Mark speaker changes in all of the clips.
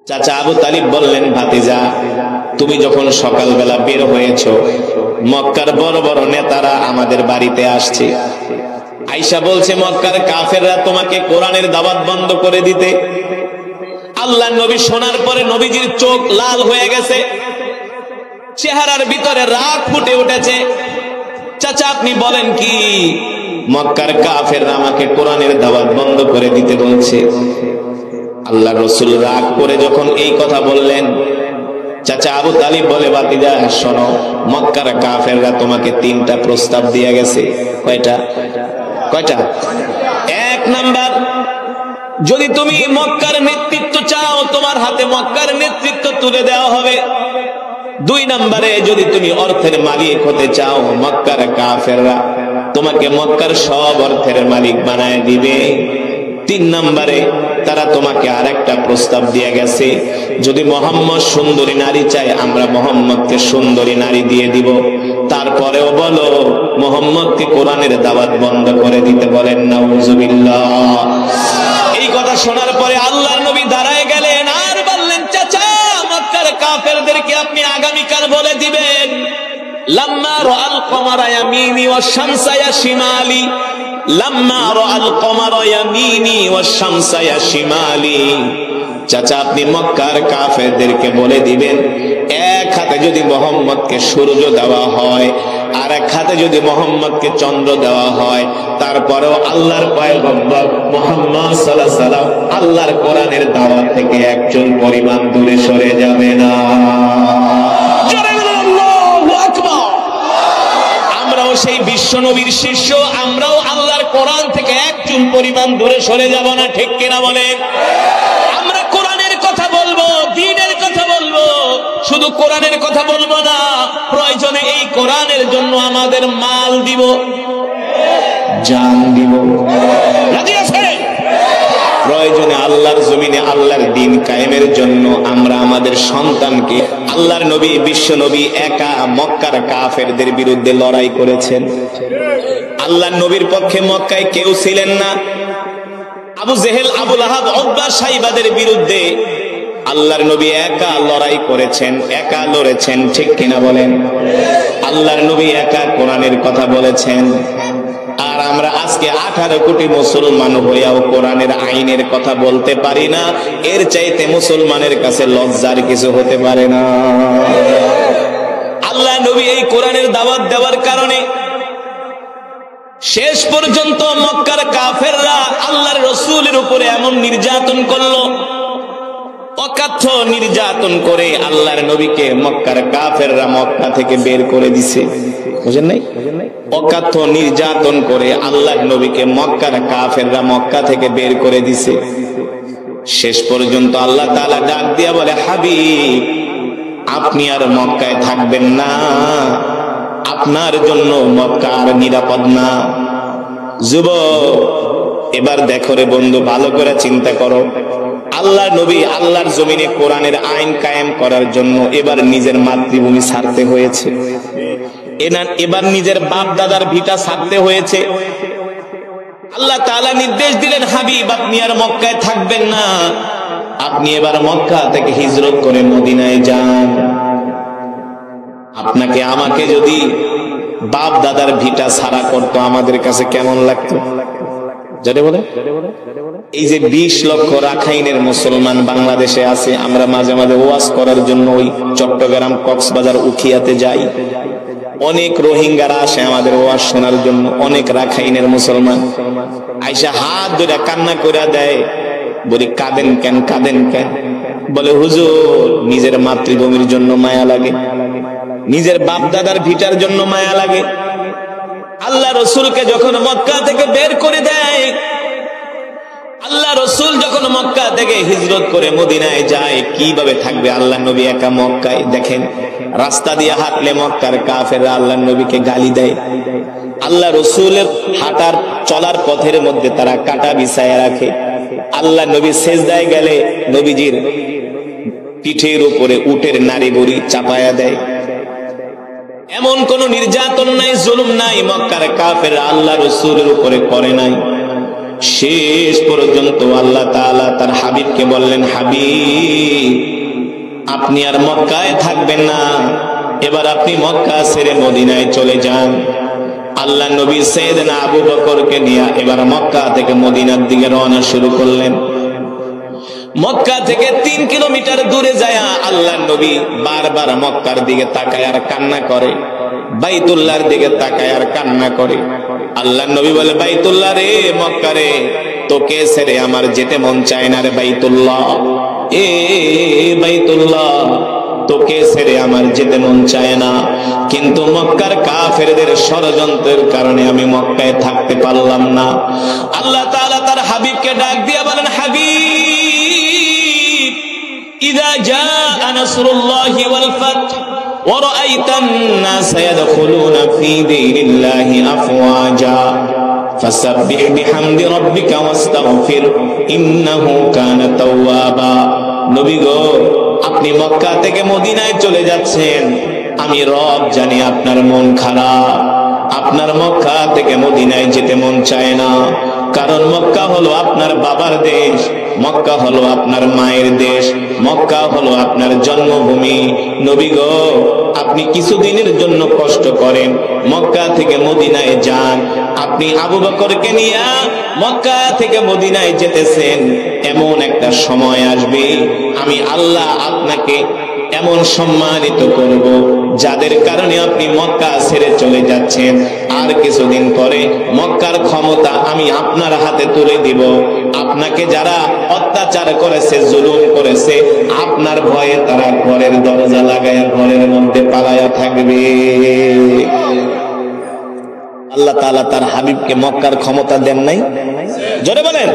Speaker 1: চাচা আবু তালিব বললেন, ভাতিজা তুমি যখন সকালবেলা বের হয়েছো, মক্কার বড় বড় নেতারা আমাদের বাড়িতে আসছে। আয়েশা বলছে, মক্কার কাফেররা তোমাকে কোরআনের দাওয়াত বন্ধ করে দিতে। আল্লাহর নবী শোনার পরে নবীজির চোখ লাল হয়ে গেছে, চেহারার ভিতরে রাগ ফুটে উঠেছে। চাচা আপনি বলেন কি? মক্কার কাফেররা আমাকে কোরআনের দাওয়াত বন্ধ করে দিতে বলছে। আল্লাহ রসুল রাগ করে যখন এই কথা বললেন, চাচা আবু তালিব বলে, ভাতিজা শোনো, মক্কার কাফেররা তোমাকে 3টা প্রস্তাব দিয়ে গেছে। কয়টা? এক নাম্বার, যদি তুমি মক্কার নেতৃত্ব চাও, তোমার হাতে মক্কার নেতৃত্ব তুলে দেওয়া হবে। 2 নম্বরে, যদি তুমি অর্থের মালিক হতে চাও, মক্কার কাফেররা তোমাকে মক্কার সব অর্থের মালিক বানায় দিবে। 3 নম্বরে, তারা তোমাকে আরেকটা প্রস্তাব দিয়ে গেছে, যদি মোহাম্মদ সুন্দরী নারী চায়, আমরা মোহাম্মদকে সুন্দরী নারী দিয়ে দিব। তারপরেও বলো, মোহাম্মদকে কোরআনের দাওয়াত বন্ধ করে দিতে বলেন নাউজুবিল্লাহ। এই কথা শোনার পরে আল্লাহর নবী দাঁড়ায় গেলেন আর বললেন, চাচা মক্কার কাফেরদেরকে আপনি আগামীকাল বলে দিবেন, লাম্মা রাআল কমারা ইয়ামিনি ওয়াশ শামসা ইয়াশিমালি, লাম্মা রাআল কমারা ইয়ামিনি ওয়াশ শামসা ইয়াশিমালি। চাচা আপনি মক্কার কাফেরদেরকে বলে দিবেন, এক হাতে যদি মোহাম্মদকে সূর্য দেওয়া হয়, আর এক হাতে যদি মোহাম্মদকে চন্দ্র দেওয়া হয়, তারপরেও আল্লাহর পয়গম্বর মুহাম্মদ সাল্লাল্লাহু আলাইহি ওয়াসাল্লাম আল্লাহর কোরআনের দাওয়াত থেকে একজন পরিমাণ দূরে সরে যাবে না। আমরাও সেই বিশ্ব নবীর শিষ্য, আমরাও আল্লাহর কোরআন থেকে একজন পরিমাণ দূরে সরে যাব না, ঠিক কিনা বলেন? আমরা কোরআনের কথা বলবো, দ্বীনের কথা বলবো, শুধু কোরআনের কথা বলবো না, প্রয়োজনে এই কোরআনের জন্য আমাদের মাল দিব, জান দিব। রাজি আছেন? প্রয়োজনে আল্লাহর জমিনে আল্লাহর দ্বীন কায়েমের জন্য আমরা আমাদের সন্তানকে, আল্লাহর নবী বিশ্ব নবী একা মক্কার কাফেরদের বিরুদ্ধে লড়াই করেছেন। আল্লাহর নবীর পক্ষে মক্কায় কেউ ছিলেন না। আবু জেহেল, আবু লাহাব, উতবা, শাইবাদের বিরুদ্ধে আল্লাহর নবী একা লড়াই করেছেন, একা লড়েছেন, ঠিক কিনা বলেন? আল্লাহর নবী একা কোরআনের কথা বলেছেন। আর আমরা আজকে 18 কোটি মুসলমান হইয়াও কোরআনের আইনের কথা বলতে পারি না। এর চাইতে মুসলমানের কাছে লজ্জার কিছু হতে পারে না। আল্লাহ নবী এই কোরআনের দাওয়াত দেওয়ার কারণে শেষ পর্যন্ত মক্কার কাফেররা আল্লাহর রাসূলের উপরে এমন নির্যাতন করলো, অকাথ্য নির্যাতন করে আল্লাহর নবীকে মক্কার কাফেররা মক্কা থেকে বের করে দিছে। বুঝেন নাই? অকাথ্য নির্যাতন করে আল্লাহর নবীকে মক্কার কাফেররা মক্কা থেকে বের করে দিছে। শেষ পর্যন্ত আল্লাহ তাআলা ডাক দিয়া বলে, হাবিব আপনি আর মক্কায় থাকবেন না, আপনার জন্য মক্কা আর নিরাপদ না। যুবক এবার দেখো রে বন্ধু, ভালো করে চিন্তা করো, আল্লাহর নবী আল্লাহর জমিনে কোরআনের আইন কায়েম করার জন্য এবার নিজের মাতৃভূমি ছাড়তে হয়েছে, এবার নিজের বাপ দাদার ভিটা ছাড়তে হয়েছে। আল্লাহ তাআলা নির্দেশ দিলেন, হাবিব আপনি আর মক্কায় থাকবেন না, আপনি এবার মক্কা থেকে হিজরত করে মদিনায় যান। আপনাকে আমাকে যদি বাপ দাদার ভিটা ছাড়া করতো, আমাদের কাছে কেমন লাগতো? যারে বলে, এই যে 20 লক্ষ রাখাইনের মুসলমান বাংলাদেশে আছে, আমরা মাঝে মাঝে ওয়াজ করার জন্য ওই চট্টগ্রাম, কক্সবাজার, উখিয়াতে যাই। অনেক রোহিঙ্গারা আসে আমাদের ওয়াজ শোনার জন্য, অনেক রাখাইনের মুসলমান আইসা হাত ধরে কান্না করে দেয়। বলি কাঁদেন কেন, কাঁদেন কেন? বলে হুজুর নিজের মাতৃভূমির জন্য মায়া লাগে, নিজের বাপ দাদার ভিটার জন্য মায়া লাগে। আল্লাহ রসুলকে যখন মক্কা থেকে বের করে দেয়, আল্লাহ রসুল যখন মক্কা থেকে হিজরত করে মদিনায় যায়, কিভাবে থাকবে আল্লাহ নবী একা মক্কায়? দেখেন, রাস্তা দিয়ে হাঁটলে মক্কার কাফেররা আল্লাহ নবীকে গালি দেয়। আল্লাহ রসুলের হাঁটার চলার পথের মধ্যে তারা কাটা বিছায় রাখে। আল্লাহ নবী সেজদায় গেলে নবীজির পিঠের উপরে উটের নাড়ি বুড়ি চাপায়া দেয়। এমন কোন নির্যাতন নাই, জুলুম নাই মক্কার কাফেররা আল্লাহ রসুলের উপরে করে নাই। শেষ পর্যন্ত আল্লাহ তাআলা তার হাবিবকে বললেন, হাবিব আপনি আর মক্কায় থাকবেন না, এবার আপনি মক্কা ছেড়ে মদিনায় চলে যান। আল্লাহ নবী সাইয়েদনা আবু বকরকে নিয়ে এবার মক্কা থেকে মদিনার দিকে রওনা শুরু করলেন। মক্কা থেকে 3 কিলোমিটার দূরে যায় আল্লাহ নবী বারবার মক্কার দিকে তাকায় আর কান্না করে, বাইতুল্লাহর দিকে তাকায় আর কান্না করে। আল্লাহ নবী বলে, বাইতুল্লাহ রে, মক্কা রে, তোকে ছেড়ে আমার যেতে মন চায় না রে বাইতুল্লাহ, এ বাইতুল্লাহ তোকে ছেড়ে আমার যেতে মন চায় না, কিন্তু মক্কার কাফেরদের ষড়যন্ত্রের কারণে আমি মক্কায় থাকতে পারলাম না। আল্লাহ তাআলা তার হাবিবকে ডাক দিয়ে বলেন, হাবিব ইযা জাআ নাসরুল্লাহি ওয়াল ফাত ওয়া রাআইতান নাসা ইয়াদখুলুনা ফি দীনিল্লাহি আফওয়াজা ফাসাব্বিহ বিহামদি রাব্বিকা ওয়াস্তাগফির ইন্নাহু কানা তাওয়াবা। নবী গো, আপনি মক্কা থেকে মদিনায় চলে যাচ্ছেন, আমি রব জানি আপনার মন খারাপ, আপনার মক্কা থেকে মদিনায় যেতে মন চায় না, কারণ মক্কা হলো আপনার বাবার দেশ, মক্কা হলো আপনার মায়ের দেশ, মক্কা হলো আপনার জন্মভূমি। নবী গো, আপনি কিছুদিনের জন্য কষ্ট করেন, মক্কা থেকে মদিনায় যান। আপনি আবু বকরকে নিয়ে মক্কা থেকে মদিনায় যেতেছেন, এমন একটা সময় আসবে আমি আল্লাহ আপনাকে এমন সম্মানিত করব, যাদের কারণে আপনি মক্কা ছেড়ে চলে যাচ্ছেন, আর কিছুদিন পরে মক্কার ক্ষমতা আমি আপনার হাতে তুলে দিব। আপনাকে যারা অত্যাচার করেছে, জুলুম করেছে, আপনার ভয়ে তারা ঘরের দরজা লাগায়া ঘরের মধ্যে পালায়া থাকবে। আল্লাহ তাআলা তার হাবিবকে মক্কার ক্ষমতা দেন নাই? জোরে বলেন।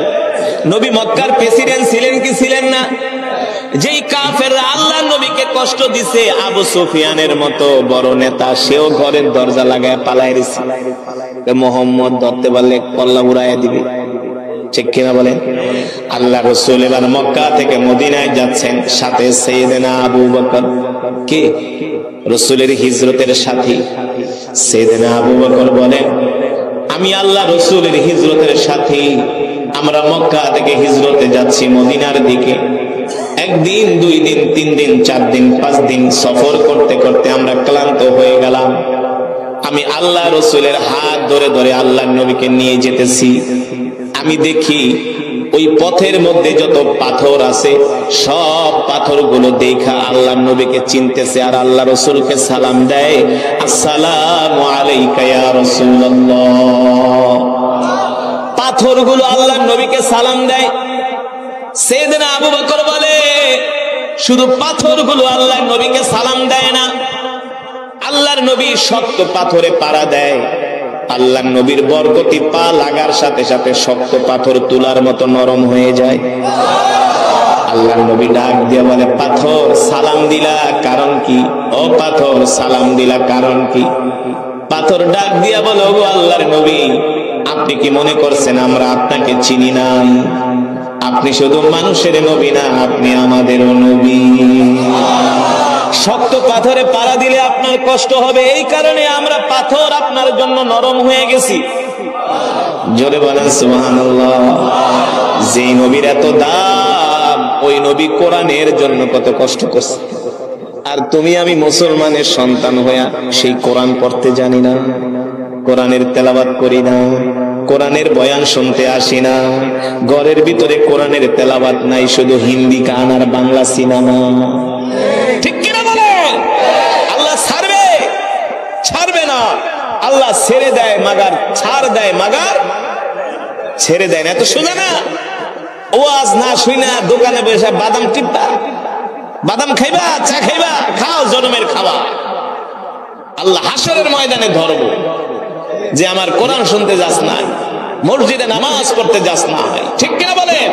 Speaker 1: নবী মক্কার প্রেসিডেন্ট ছিলেন কি ছিলেন না? যেই কাফেররা আল্লাহ নবীকে কষ্ট দিছে, আবু সুফিয়ানের মতো বড় নেতা, সেও ঘরের দরজা লাগায় পালায় গেছে। মোহাম্মদ ধরতে পারলে কল্লা উড়াইয়া দিবে, ঠিক কিনা বলেন? আল্লাহ রাসূল এবার মক্কা থেকে মদিনায় যাচ্ছেন, সাথে সাইয়েদনা আবু বকর, কে রাসূলের হিজরতের সাথী। সাইয়েদনা আবু বকর বলেন, আমি আল্লাহ রাসূলের হিজরতের সাথী, আমরা মক্কা থেকে হিজরতে যাচ্ছি মদিনার দিকে। 1 দিন 2 দিন 3 দিন 4 দিন 5 দিন সফর করতে করতে আমরা ক্লান্ত হয়ে গেলাম। আমি আল্লাহ রাসূলের হাত ধরে ধরে আল্লাহর নবীকে নিয়ে যেতেছি। আমি দেখি ওই পথের মধ্যে যত পাথর আছে, সব পাথরগুলো দেখা আল্লাহর নবীকে চিনতেছে, আর আল্লাহ রাসূলকে সালাম দেয়, আসসালামু আলাইকা ইয়া রাসূলুল্লাহ। পাথরগুলো আল্লাহর নবীকে সালাম দেয়। সাইয়েদনা আবু বকর বলে, শুধু পাথরগুলো আল্লাহর নবীকে সালাম দেয় না, আল্লাহর নবী শক্ত পাথরে পাড়া দেয়। আল্লাহর নবীর বরকতি পা লাগার সাথে সাথে শক্ত পাথর তুলার মতো নরম হয়ে যায়। আল্লাহর নবী ডাক দিয়ে বলে, পাথর সালাম দিলা কারণ কি? ও পাথর সালাম দিলা কারণ কি? পাথর ডাক দিয়া বলে, ওগো আল্লাহর নবী, আপনি কি মনে করছেন আমরা আপনাকে চিনি না? আপনি শুধু মানুষের নবী না, আপনি আমাদেরও নবী। শক্ত পাথরে পাড়া দিলে আপনার কষ্ট হবে, এই কারণে আমরা পাথর আপনার জন্য নরম হয়ে গেছি। জোরে বলেন সুবহানাল্লাহ। যে নবীর এত দাম, ওই নবী কোরআনের জন্য কত কষ্ট করছে, আর তুমি আমি মুসলমানের সন্তান হইয়া সেই কোরআন পড়তে জানি না, কোরআনের তেলাওয়াত করি না, কোরআনের বয়ান শুনতে আসি না, ঘরের ভিতরে কোরআনের তেলাওয়াত নাই, শুধু হিন্দি গান আর বাংলা সিনেমা। ঠিক কিনা বলেন? আল্লাহ ছাড়বে? ছাড়বে না। আল্লাহ ছেড়ে দেয় মাগার, ছাড় দেয় মাগার ছেড়ে দেয় না। এত শোনা না, ওয়াজ না শুনা দোকানে বসে বাদাম টিপবা, বাদাম খাইবা, চা খাইবা, খাও জনমের খাওয়া। আল্লাহ হাসরের ময়দানে ধরবো যে আমার কোরআন শুনতে যাস না, মসজিদে নামাজ পড়তে যাস না। ঠিক কিনা বলেন?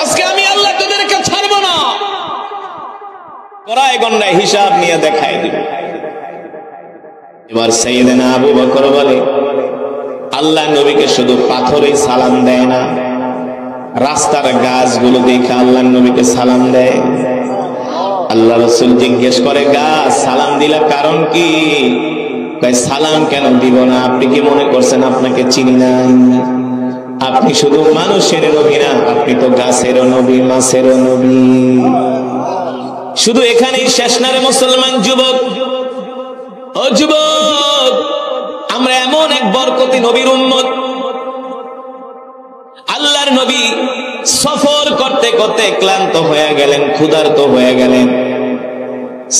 Speaker 1: আজকে আমি আল্লাহ তোদেরকে ছাড়বো না, কড়ায় গন্ডায় হিসাব নিয়ে দেখাই দিব। এবার সাইয়েদনা আবু বকর বলে, আল্লাহ নবীকে শুধু পাথরেই সালাম দেয় না, রাস্তার গাছগুলো দেখে আল্লাহ নবীকে সালাম দেয়। আল্লাহ রাসূল জিজ্ঞেস করে, গাছ সালাম দিলা কারণ কি? সালাম কেন দিব না? আপনি কি মনে করছেন আপনাকে চিনি নাই? আপনি শুধু মানুষের নবী না, আপনি তো গাছেরও নবী, মাছেরও নবী। শুধু এখানেই শেষ না রে মুসলমান যুবক। ও যুবক, আমরা এমন এক বরকতি নবীর উম্মত। আল্লাহর নবী সফর করতে করতে ক্লান্ত হয়ে গেলেন, ক্ষুধার্ত হয়ে গেলেন।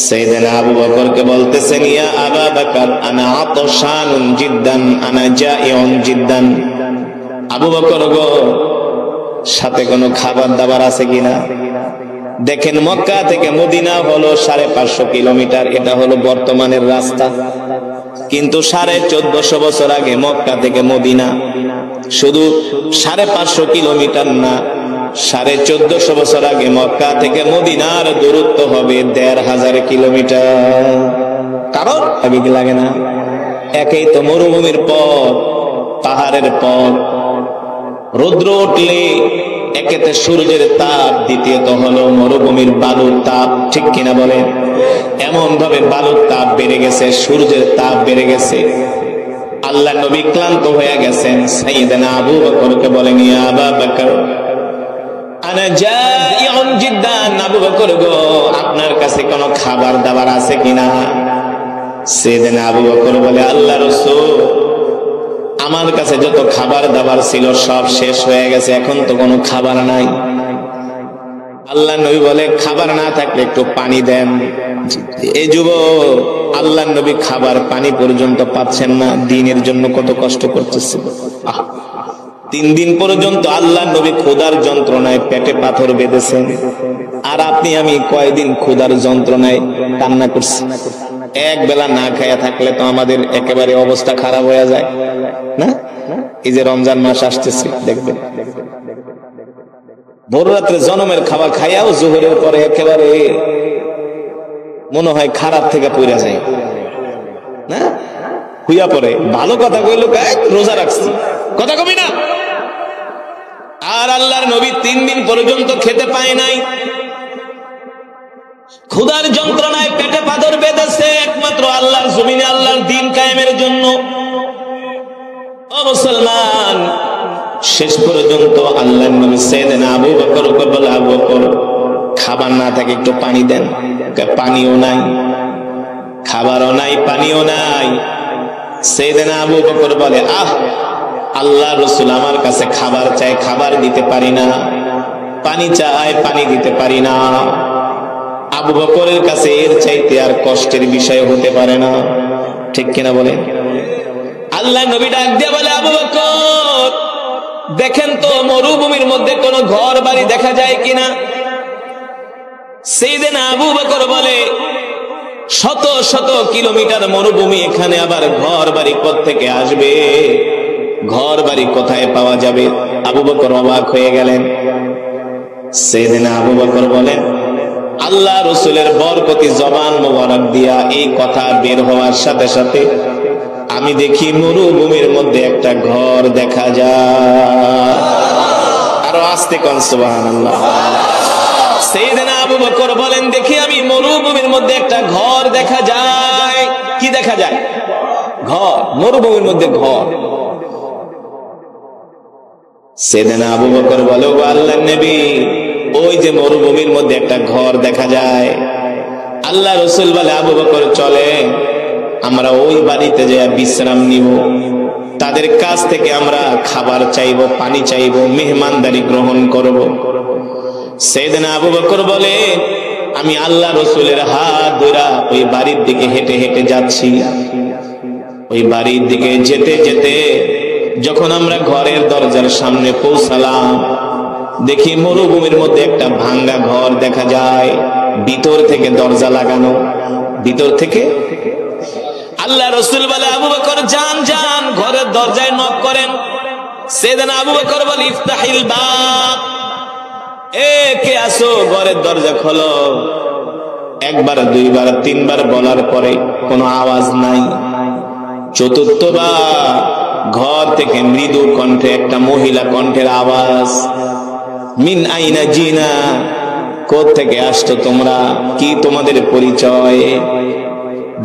Speaker 1: সাইয়েদনা আবু বকরকে বলতেছেন, ইয়া আবা বকর আনা আতশানুন জিদ্দান আনা জাইউন জিদ্দান। আবু বকর গো, সাথে কোনো খাবার দাবার আছে কিনা? দেখেন, মক্কা থেকে মদিনা হলো 550 কিলোমিটার, এটা হলো বর্তমানের রাস্তা। কিন্তু 1450 বছর আগে মক্কা থেকে মদিনা শুধু 550 কিলোমিটার না, 1450 বছর আগে মক্কা থেকে মদিনার দূরত্ব হবে 1500 কিলোমিটার। কারণ আগে কি লাগে না? একেই তো মরুভূমির পথ, পাহাড়ের পথ, রৌদ্র উঠলে একেতে সূর্যের তাপ, দ্বিতীয়ত হলো মরুভূমির বালুর তাপ। ঠিক কিনা বলেন? এমন ভাবে বালুর তাপ বেড়ে গেছে, সূর্যের তাপ বেড়ে গেছে। আল্লাহ নবী ক্লান্ত হয়ে গেছেন। সাইয়েদনা আবু বকরকে বলেন, ইয়া আবা বকর আনা জাইউন জিদ্দান। আবু বকর গো, আপনার কাছে কোনো খাবার দাবার আছে কিনা? সাইয়েদনা আবু বকর বলে, আল্লাহ রাসূল, আমার কাছে যত খাবার দাবার ছিল সব শেষ হয়ে গেছে, এখন তো কোনো খাবার নাই। আল্লাহ নবী বলে, খাবার না থাকলে একটু পানি দেন। এই যুবক, আল্লাহ নবী খাবার পানি পর্যন্ত পাচ্ছেন না, দিনের জন্য কত কষ্ট করতেছে। 3 দিন পর্যন্ত আল্লাহ নবী ক্ষুধার যন্ত্রণায় পেটে পাথর বেঁধেছেন। আর আপনি আমি কয়দিন ক্ষুধার যন্ত্রণায় কান্না করছি। এক বেলা না খায়া থাকলে তো আমাদের একেবারে অবস্থা খারাপ হয়ে যায় না? এই যে রমজান মাস আসতেছে, দেখবেন ভোর রাত্রে জনমের খাবার খাইয়াও জোহরের পরে একেবারে মনে হয় খারাপ থেকে পড়ে যায় না, হুইয়া পড়ে। ভালো কথা কইলো, রোজা রাখছি, কথা কবি না। আর আল্লাহর নবী 3 দিন পর্যন্ত খেতে পায় নাই, ক্ষুধার যন্ত্রণায় পেটে পাথর বেঁধেছে, একমাত্র আল্লাহর জমিনে আল্লাহর দ্বীন কায়েমের জন্য। ও মুসলমান, শেষ পর্যন্ত আল্লাহর নবী সাইয়েদনা আবু বকরকে বলে, আবু বকর, খাবার না থাকে একটু পানি দেন। পানিও নাই, খাবারও নাই, পানিও নাই। সাইয়েদনা আবু বকর বলে, আল্লাহ রাসূল আমার কাছে খাবার চাই, খাবার দিতে পারি না, পানি চায়, পানি দিতে পারি না। আবু বকরের কাছে এর চাইতে আর কষ্টের বিষয় হতে পারে না। ঠিক কিনা বলেন? আল্লাহ নবী ডাক দিয়ে বলে, আবু বকর, দেখেন তো মরুভূমির মধ্যে কোন ঘর বাড়ি দেখা যায় কিনা? সাইয়েদনা আবু বকর বলে, শত শত কিলোমিটার মরুভূমি, এখানে আবার ঘর বাড়ি কোত্থেকে আসবে? ঘর বাড়ি কোথায় পাওয়া যাবে? আবু বকর অবাক হয়ে গেলেন। সাইয়েদনা আবু বকর বলেন, আল্লাহ রাসূলের বরকতি জবান মোবারক দিয়া এই কথা বের হওয়ার সাথে সাথে আমি দেখি মরুভূমির মধ্যে একটা ঘর দেখা যায়। আরো আস্তে কোন সুবহানাল্লাহ। সাইয়েদনা আবু বকর বলেন, দেখি আমি মরুভূমির মধ্যে একটা ঘর দেখা যায়। কি দেখা যায়? ঘর, মরুভূমির মধ্যে ঘর। সাইয়েদনা আবু বকর বলে, ও আল্লাহর নবী, ওই যে মরুভূমির মধ্যে একটা ঘর দেখা যায়। আল্লাহ রাসূল বলে, আবু বকর চলে আমরা ওই বাড়িতে যাই বিশ্রাম নিব, তাদের কাছ থেকে আমরা খাবার চাইব, পানি চাইব, মেহমানদারি গ্রহণ করব। সাইয়েদনা আবু বকর বলে, আমি আল্লাহ রাসূলের হাত ধরে ওই বাড়ির দিকে হেঁটে হেঁটে যাচ্ছি। ওই বাড়ির দিকে যেতে যেতে যখন আমরা ঘরের দরজার সামনে পৌঁছালাম, দেখি মরুভূমির মধ্যে একটা ভাঙ্গা ঘর দেখা যায়, ভিতর থেকে দরজা লাগানো, ভিতর থেকে। আল্লাহ রাসূল বলে, আবু বকর যান যান, ঘরের দরজায় নক করেন। সাইয়েদনা আবু বকর বলে, ইফতাহিল বাব, কে আসো, ঘরের দরজা খোলো। একবার, দুইবার, তিনবার বলার পরে কোনো আওয়াজ নাই। চতুর্থবার ঘর থেকে মৃদু কণ্ঠে একটা মহিলা কণ্ঠের আওয়াজ, মিন আইনা জিনা, কোত্থেকে আসছো তোমরা, কি তোমাদের পরিচয়?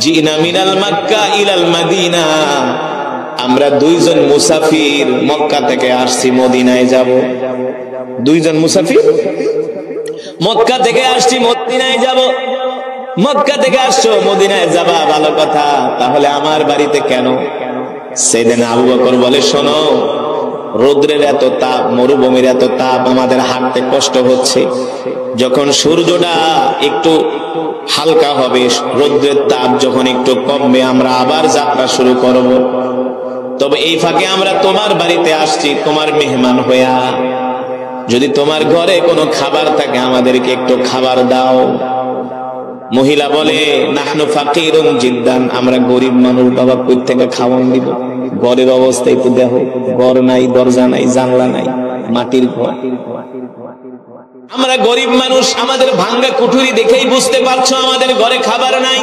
Speaker 1: জিনা মিনাল মক্কা ইলাল মদিনা, আমরা দুইজন মুসাফির মক্কা থেকে আসছি মদিনায় যাব। দুইজন মুসাফির মক্কা থেকে আসছি মদিনায় যাব। মক্কা থেকে আসছো মদিনায় যাবা, ভালো কথা, তাহলে আমার বাড়িতে কেন? সেদিন আবু বকর বলে, শোনো, রৌদ্রের এত তাপ, মরুভূমির এত তাপ, আমাদের হাঁটতে কষ্ট হচ্ছে। যখন সূর্যটা একটু হালকা হবে, রৌদ্রের তাপ যখন একটু কমবে, আমরা আবার যাত্রা শুরু করব। তবে এই ফাঁকে আমরা তোমার বাড়িতে আসছি তোমার মেহমান হইয়া। যদি তোমার ঘরে কোনো খাবার থাকে আমাদেরকে একটু খাবার দাও। মহিলা বলে, নাহনু ফাকিরুন জিদ্দান, আমরা গরিব মানুষ বাবা, কই থেকে খাওয়ান দিব? ঘরের অবস্থা একটু দেখো, ঘর নাই, দরজা নাই, জানলা নাই, মাটির ঘর। আমরা গরিব মানুষ, আমাদের ভাঙ্গা কুঠুরি দেখেই বুঝতে পারছো আমাদের ঘরে খাবার নাই।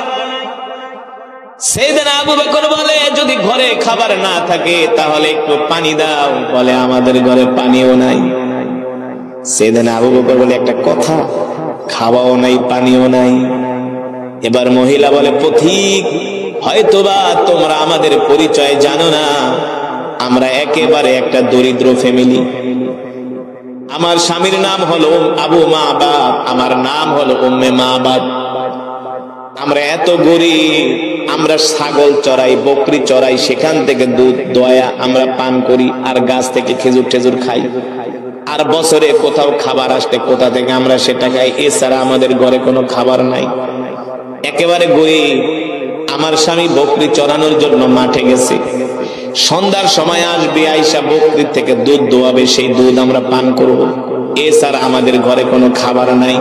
Speaker 1: সাইয়েদনা আবু বকর বলে, যদি ঘরে খাবার না থাকে তাহলে একটু পানি দাও। বলে, আমাদের ঘরে পানিও নাই। সাইয়েদনা আবু বকর বলে, একটা কথা, খাওয়াও নাই, পানিও নাই। এবার মহিলা বলে, পথিক, হয়তোবা তোমরা আমাদের পরিচয় জানো না, আমরা একেবারে একটা দরিদ্র ফ্যামিলি। আমার স্বামীর নাম হলো আবু মাবাদ, আমার নাম হলো উম্মে মাবাদ। আমরা এত গরিব, আমরা ছাগল চড়াই, বকরি চড়াই, সেখান থেকে দুধ দয়া আমরা পান করি, আর গাছ থেকে খেজুর টেজুর খাই। আর বছরে কোথাও খাবার আসলে কোথা থেকে আমরা সেটা খাই, এছাড়া আমাদের ঘরে কোনো খাবার নাই, একেবারে গরিব। আমার স্বামী বকরি চড়ানোর জন্য মাঠে গেছে, সন্ধ্যার সময় আসবে, আইসা বকরির থেকে দুধ দোয়াবে, সেই দুধ আমরা পান করব, এছাড়া আমাদের ঘরে কোনো খাবার নাই।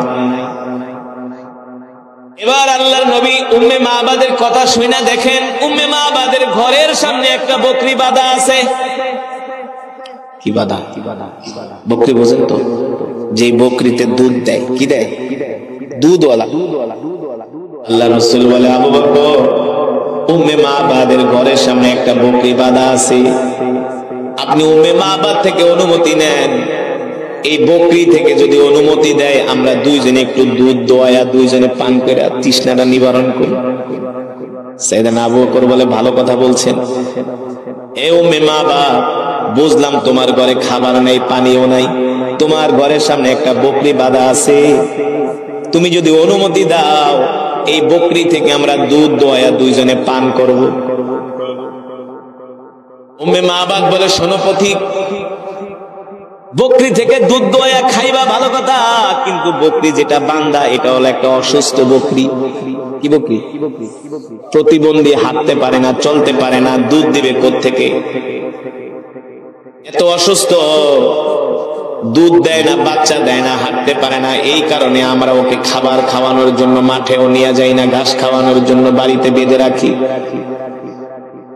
Speaker 1: এবার আল্লাহর নবী উম্মে মাবাদের কথা শুনে দেখেন, উম্মে মাবাদের ঘরের সামনে একটা বকরি বাঁধা আছে। কি বাঁধা? বকরি বোঝেন তো, যে বকরিতে দুধ দেয়, কি দেয়? দুধওয়ালা। আল্লাহ রাসূল বলে, আবু বকর, উম্মে মাবাদের ঘরের সামনে একটা বকরি বাঁধা আছে, আপনি উম্মে মাবাদ থেকে অনুমতি নেন। এই বকরি থেকে যদি অনুমতি দেয়, আমরা দুইজনে একটু দুধ দোয়া, দুইজনে পান করে তৃষ্ণাটা নিবারণ করি। সাইয়েদনা আবু বকর বলে, ভালো কথা বলছেন। এ উম্মে মাবাদ, বুঝলাম তোমার ঘরে খাবার নাই, পানিও নাই, তোমার ঘরের সামনে একটা বকরি বাঁধা আছে, তুমি যদি অনুমতি দাও, এই বকরি থেকে আমরা দুধ দোয়া দুইজনে পান করব। উম্মে মাবাদ বলে, শোনো পথিক, বকরি থেকে দুধ দোয়া খাইবা, ভালো কথা, কিন্তু বকরি যেটা বান্দা, এটা হলো একটা অসুস্থ বকরি। কি বকরি? প্রতিবন্ধী, হাঁটতে পারে না, চলতে পারে না, দুধ দিবে কোত্থেকে? এত অসুস্থ, দুধ দেয় না, বাচ্চা দেয় না, হাঁটতে পারে না। এই কারণে আমরা ওকে খাবার খাওয়ানোর জন্য মাঠেও নিয়ে যাই না, ঘাস খাওয়ানোর জন্য বাড়িতে বেঁধে রাখি।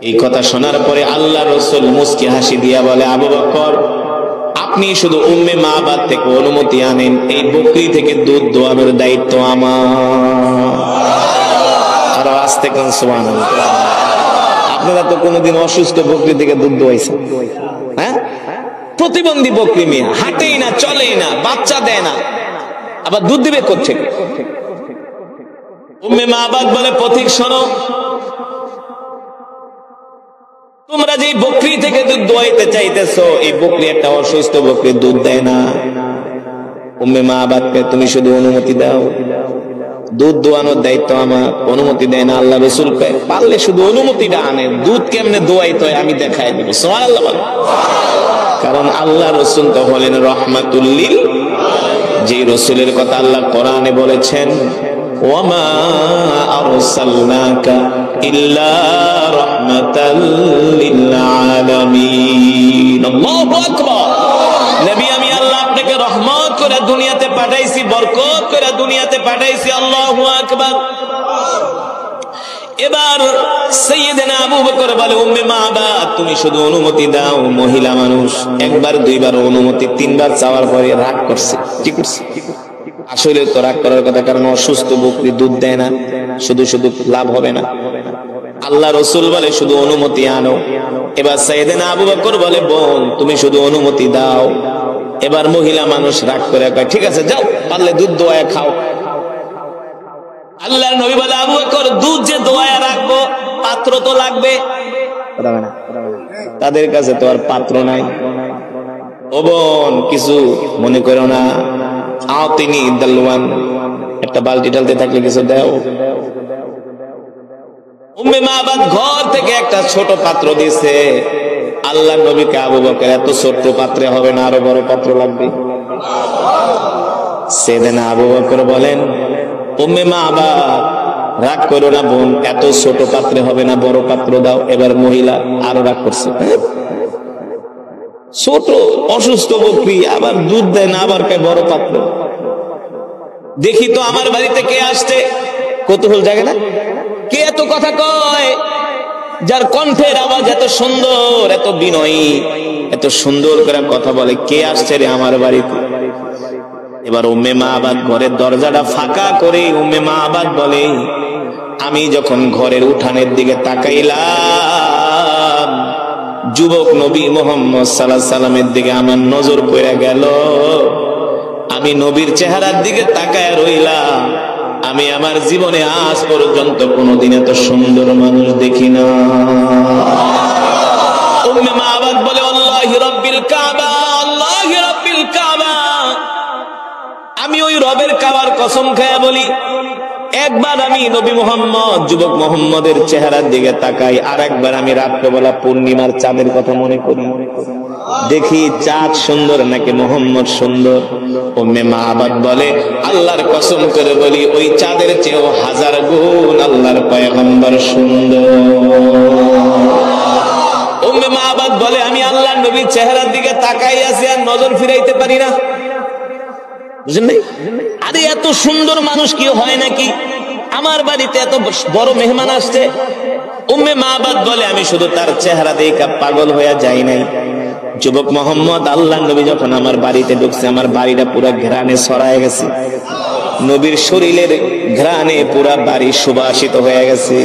Speaker 1: এই কথা শোনার পরে আল্লাহ রাসূল মুস্কি হাসি দিয়া বলে, আবু বকর, আপনি শুধু উম্মে মাবাদ থেকে অনুমতি আনেন, এই বকরি থেকে দুধ দোয়ানোর দায়িত্ব আমার। আর আস্তে কোন সুবহানাল্লাহ। আপনারা তো কোনোদিন অসুস্থ বকরি থেকে দুধ দোয়াইছেন? হ্যাঁ, প্রতিবন্ধী বকরি, মেয়ে হাঁটেই না, চলেই না, বাচ্চা দেয় না, আবার দুধ দিবে কোত্থেকে? উম্মে মাবাদ বলে, পথিক শোনো, তোমরা যে বকরি থেকে দুধ দোয়াইতে চাইতেছো, এই বকরি একটা অসুস্থ বকরি, দুধ দেয় না। উম্মে মাবাদকে তুমি শুধু অনুমতি দাও, দুধ দোয়ানোর দায়িত্ব আমার। অনুমতি দেয় না। আল্লাহ রাসূল পারলে শুধু অনুমতিটা আনে, দুধ কেমনে দোয়াইতে হয় আমি দেখাই দিব। সুবহানাল্লাহ। কারণ আল্লাহ রাসূল তো হলেন রাহমাতুল লিল, যে রাসূলের কথা আল্লাহ কোরআনে বলেছেন, ওয়ামা আরসালনাকা ইল্লা রাহমাতাল লিল আলামিন। আল্লাহু আকবার। নবী, আমি আল্লাহ আপনাকে রহমত করে দুনিয়াতে পাঠাইছি, বরকত করে দুনিয়াতে পাঠাইছি। আল্লাহু আকবার। এবার সাইয়েদনা আবু বকর বলে, উম্মে মাবাদ, তুমি শুধু অনুমতি দাও। মহিলা মানুষ, একবার দুইবার অনুমতি, তিনবার চাওয়ার পরে রাগ করছে। ঠিক করছে, আসলে তো রাগ করার কথা, কারণ অসুস্থ বকরি দুধ দেয় না, শুধু শুধু লাভ হবে না। আল্লাহ রাসূল বলে, শুধু অনুমতি আনো। এবার সাইয়েদনা আবু বকর বলে, বোন, তুমি শুধু অনুমতি দাও। এবার মহিলা মানুষ রাগ করে কয়, ঠিক আছে যাও, পারলে দুধ দোয়া খাও। আল্লাহর নবী বলে, আবু বকর, দুধ যে দোয়া রাখবো, পাত্র তো লাগবে। তাদের কাছে তো আর পাত্র নাই। ও বোন, কিছু মনে করো না, আতিনি দালওয়ান, একটা বালতি টালতে থাকলে কিছু দাও। উম্মে মাবাদ ঘর থেকে একটা ছোট পাত্র দিছে। আল্লাহ নবীকে আবু বকর, এত ছোট পাত্রে হবে না, আরো বড় পাত্র লাগবে। সেদিন আবু বকর বলেন, উম্মে মাবাদ রাগ করো না বোন, এত ছোট পাত্রে হবে না, বড় পাত্র দাও। এবার মহিলা আরো রাগ করছে, ছোট অসুস্থ বকরি, আবার দুধ দেয় না, আবার কে বড় পাত্র। দেখি তো আমার বাড়িতে কে আসছে, কৌতূহল জাগে না? কে এত কথা কয়, যার কণ্ঠের আওয়াজ এত সুন্দর, এত বিনয়ী, এত সুন্দর করে কথা বলে, কে আসছে রে আমার বাড়িতে? এবার উম্মে মাবাদ ঘরের দরজাটা ফাঁকা করে উম্মে মাবাদ বলে, আমি যখন ঘরের উঠানের দিকে তাকাইলাম, যুবক নবী মুহাম্মদ সাল্লাল্লাহু আলাইহি সাল্লামের দিকে আমার নজর পড়ে গেল। আমি নবীর চেহারার দিকে তাকায় রইলাম। আমি আমার জীবনে আজ পর্যন্ত কোনোদিন এত সুন্দর মানুষ দেখি না। উম্মে মাবাদ বলে, আল্লাহি রাব্বিল কাবা, আল্লাহি রাব্বিল কাবা, আমি ওই রবের কাবার কসম খায়া বলি, একবার আমি নবী মুহাম্মদ, যুবক মুহাম্মদের চেহারার দিকে তাকাই, আর একবার আমি রাত্রবেলা পূর্ণিমার চাঁদের কথা মনে করি, দেখি চাঁদ সুন্দর নাকি মুহাম্মদ সুন্দর। উম্মে মাবাদ বলে, আল্লাহর কসম করে বলি, ওই চাঁদের চেয়েও 1000 গুণ আল্লাহর পয়গম্বর সুন্দর। উম্মে মাবাদ বলে, আমি আল্লাহর নবীর চেহারার দিকে তাকাই আছি, আর নজর ফিরাইতে পারি না। বুঝলেন? আরে এত সুন্দর মানুষ কি হয় নাকি? আমার বাড়িতে এত বড় মেহমান আসছে। উম্মে মাবাদ বলে, আমি শুধু তার চেহারা দেখে পাগল হয়ে যাই নাই। যুবক মোহাম্মদ আল্লাহ নবী যখন আমার বাড়িতে ঢুকছে, আমার বাড়িটা পুরো ঘ্রাণে ছড়ায় গেছে। নবীর শরীরের ঘ্রাণে পুরা বাড়ি সুবাসিত হয়ে গেছে।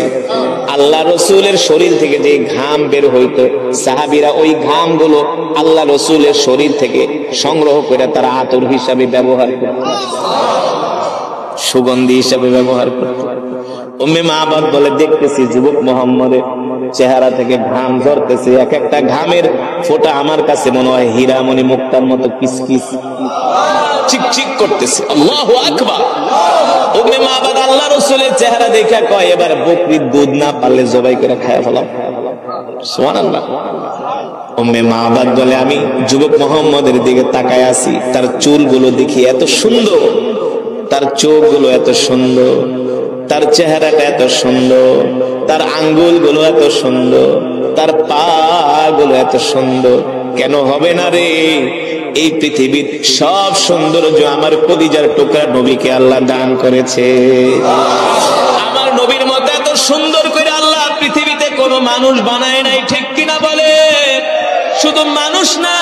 Speaker 1: আল্লাহ রসুলের শরীর থেকে যে ঘাম বের হইতো, সাহাবীরা ওই ঘাম গুলো আল্লাহ রসুলের শরীর থেকে সংগ্রহ করে তারা আতর হিসাবে ব্যবহার করত, সুগন্ধি হিসাবে ব্যবহার করত। উম্মে মাবাদ বলে, দেখতেছি যুবক মুহাম্মদের চেহারা থেকে ঘাম ঝরতেছে, এক একটা ঘামের ফোঁটা আমার কাছে মনে হয় হীরামণি মুক্তার মতো কিসকিস চিকচিক করতেছে। আল্লাহু আকবার। উম্মে মাবাদ আল্লাহ রাসূলের চেহারা দেখে কয়, এবার বকরির দুধ না পারলে জবাই করে খায় ফেলাও। সুবহানাল্লাহ। উম্মে মাবাদ বলে, আমি যুবক মুহাম্মদের দিকে তাকায় আছি, তার চুলগুলো দেখি এত সুন্দর, তার চোখগুলো এত সুন্দর, তার চেহারাটা এত সুন্দর, তার আঙ্গুলগুলো এত সুন্দর, তার পা গুলো এত সুন্দর। কেন হবে না রে? এই পৃথিবীর সব সৌন্দর্য আমার কলিজার টুকরা নবীকে আল্লাহ দান করেছে। আমার নবীর মতো এত সুন্দর করে আল্লাহ পৃথিবীতে কোনো মানুষ বানায় নাই, ঠিক কিনা বলে? শুধু মানুষ না,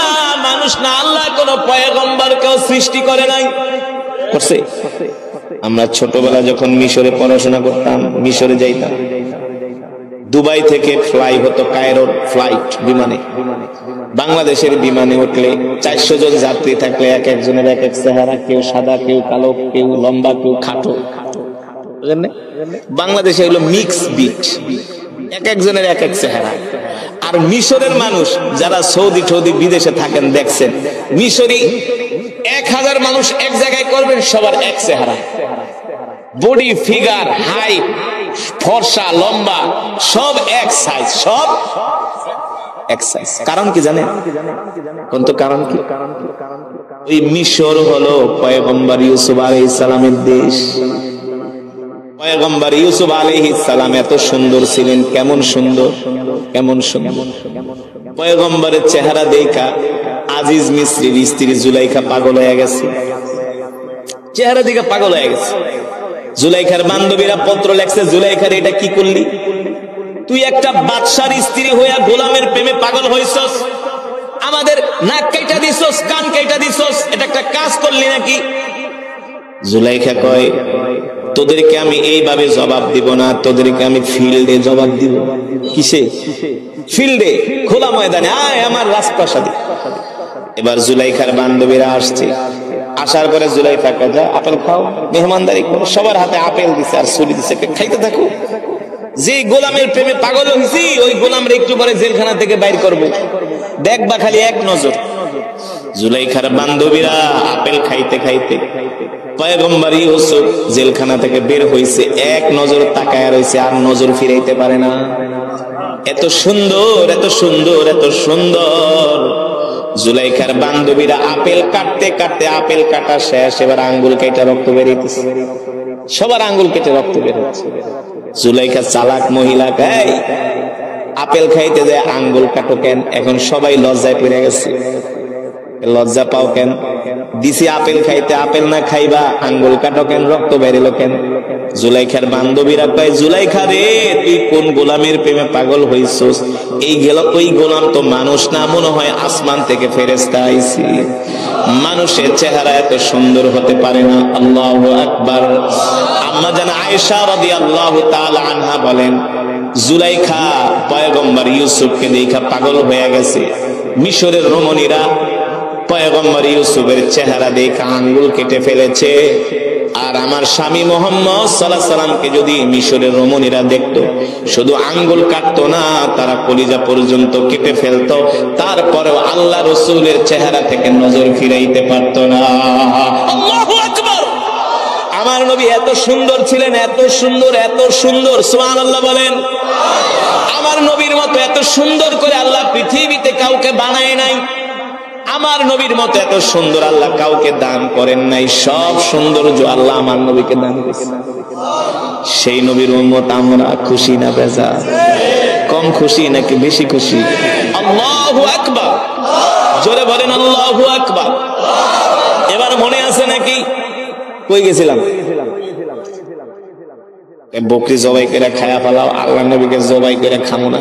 Speaker 1: মানুষ না, আল্লাহ কোনো পয়গম্বরকেও সৃষ্টি করে নাই। করছে? আমরা ছোটবেলা যখন মিশরে পড়াশোনা করতাম, মিশরে যাইতাম, দুবাই থেকে ফ্লাই হতো, কায়রোর ফ্লাইট বিমানে। বাংলাদেশের বিমানে উঠলে 400 জন যাত্রী থাকলে এক একজনের এক এক চেহারা, কেউ সাদা, কেউ কালো, কেউ লম্বা, কেউ খাটো। বুঝলেন? বাংলাদেশে হলো মিক্স বিট, এক একজনের এক এক চেহারা। আর মিশরের মানুষ যারা সৌদি ঠৌদি বিদেশে থাকেন দেখছেন, মিশরি 1000 মানুষ এক জায়গায় করবেন, সবার এক চেহারা, বডি ফিগার, হাইট, ফর্সা, লম্বা, সব এক সাইজ, সব এক সাইজ। কারণ কি জানেন? কোন তো কারণ কি? ওই মিশর হলো পয়গম্বর ইউসুফ আলাইহিস সালামের দেশ। পয়গম্বর ইউসুফ আলাইহিস সালাম এত সুন্দর ছিলেন, কেমন সুন্দর, কেমন সুন্দর। পয়গম্বরের চেহারা দেখা আজিজ মিসরির স্ত্রী জুলাইখা পাগল হয়ে গেছে, চেহারা দেখে পাগল হয়ে গেছে। জুলাইখার বান্ধবীরা পত্র লেখছে, জুলাইখার এটা কি করলি? তুই একটা বাদশার স্ত্রী হইয়া গোলামের প্রেমে পাগল হইছস, আমাদের নাক কাইটা দিছস, কান কাইটা দিছস, এটা একটা কাজ করলি নাকি? জুলাইখা কয়, তোদেরকে আমি এইভাবে জবাব দিব না, তোদেরকে আমি ফিল্ডে জবাব দিব। কিসে? ফিল্ডে, খোলা ময়দানে, আয় আমার রাজপ্রাসাদে। এবার জুলাইখার বান্ধবীরা আসছে, আসার পরে জুলাইখা কয়, যা আপেল খাও, মেহমানদারি করো। সবার হাতে আপেল দিছে আর ছুরি দিছে, খাইতে থাকো। যে গোলামের প্রেমে পাগল হইছি ওই গোলামরে একটু পরে জেলখানা থেকে বাইর করব, দেখবা খালি এক নজর। জুলাইখার বান্ধবীরা আপেল খাইতে খাইতে পয়গম্বর ইউসুফ জেলখানা থেকে বের হইছে, এক নজর তাকায় রইছে, আর নজর ফিরাইতে পারে না। এত সুন্দর, এত সুন্দর, এত সুন্দর। জুলাইখার বান্ধবীরা আপেল কাটতে কাটতে আপেল কাটা শেষ, এবার আঙ্গুল কেটে রক্ত বেরিয়েছে, সবার আঙ্গুল কেটে রক্ত বের হচ্ছে। জুলাইখা চালাক মহিলা, গায় আপেল খাইতে যায় আঙ্গুল কাটো কেন? এখন সবাই লজ্জায় পড়ে গেছে। লজ্জা পাও কেন? দিছি আপেল খাইতে, আপেল না খাইবা আঙ্গুল কাটো কেন? রক্ত বেরিল কেন? জুলাইখার বান্ধবীরা কয়, জুলাইখা রে, তুই কোন গোলামের প্রেমে পাগল হইছস? এই গেল, ওই গোলাম তো মানুষ না, মনে হয় আসমান থেকে ফেরেশতা আইছি। মানুষের চেহারা এত সুন্দর হতে পারে না। আল্লাহু আকবার। আম্মা জান আয়েশা রাদিয়াল্লাহু তাআলা আনহা বলেন, জুলাইখা পয়গম্বর ইউসুফকে দেখা পাগল হয়ে গেছে। মিশরের রমণীরা পয়গম্বর ইউসুফের চেহারা দেখে আঙ্গুল কেটে ফেলেছে। আর আমার স্বামী মুহাম্মদ সাল্লাল্লাহু আলাইহি সাল্লামকে যদি মিশরের রমণীরা দেখতো, শুধু আঙ্গুল কাটতো না, তারা কলিজা পর্যন্ত কেটে ফেলতো, তারপরেও আল্লাহ রাসূলের চেহারা থেকে নজর ফিরাইতে পারতো না। আল্লাহু আকবার। আমার নবী এত সুন্দর ছিলেন, এত সুন্দর, এত সুন্দর। সুবহানাল্লাহ বলেন। আমার নবীর মতো এত সুন্দর করে আল্লাহ পৃথিবীতে কাউকে বানায় নাই। আমার নবীর মতো এত সুন্দর আল্লাহ কাউকে দান করেন নাই। সব সৌন্দর্য আল্লাহ আমার নবীকে দান করেছেন। সেই নবীর উম্মত আমরা খুশি না বেজার? কম খুশি নাকি বেশি খুশি? আল্লাহু আকবার। জোরে বলেন আল্লাহু আকবার। এবার মনে আছে নাকি কই গেছিলাম? বকরি জবাই করে খায়া ফেলাও, আল্লাহ নবীকে জবাই করে খামো না,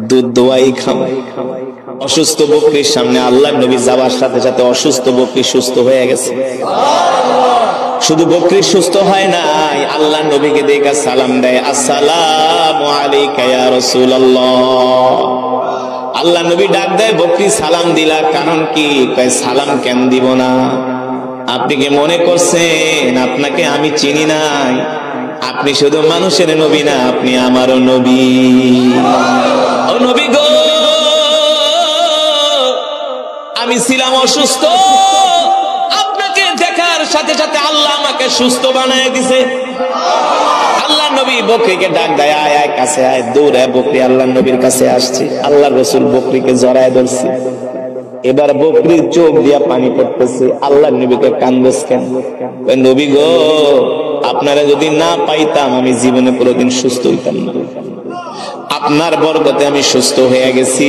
Speaker 1: দুধ দোয়াই খামো। অসুস্থ বকরির সামনে আল্লাহ নবী যাওয়ার সাথে সাথে অসুস্থ বকরি সুস্থ হয়ে গেছে। শুধু বকরি সুস্থ হয় নাই, আল্লাহ নবীকে দেখে সালাম দেয়, আসসালামু আলাইকা ইয়া রাসূলুল্লাহ। আল্লাহ নবী ডাক দেয়, বকরি সালাম দিলা, কারণ কি? কয় সালাম কেন দিব না? আপনি কি মনে করছেন আপনাকে আমি চিনি নাই? আপনি শুধু মানুষের নবী না, আপনি আমারও নবী। ও নবী গো, আমি ছিলাম অসুস্থ, আপনাকে দেখার সাথে সাথে আল্লাহ আমাকে সুস্থ বানায় দিছে। আল্লাহ নবী বকরিকে ডাক দেয়, আয় আয় কাছে আয়। দৌড়ে বকরি আল্লাহ নবীর কাছে আসছে। আল্লাহ রাসূল বকরিকে জড়ায় ধরছে। এবার বকরির চোখ দিয়া পানি পড়তেছে। আল্লাহ নবীকে কান্দেস কেন? নবী গো, আপনারা যদি না পাইতাম আমি জীবনে কোনোদিন সুস্থ হইতাম না। আপনার বরকতে আমি সুস্থ হয়ে গেছি।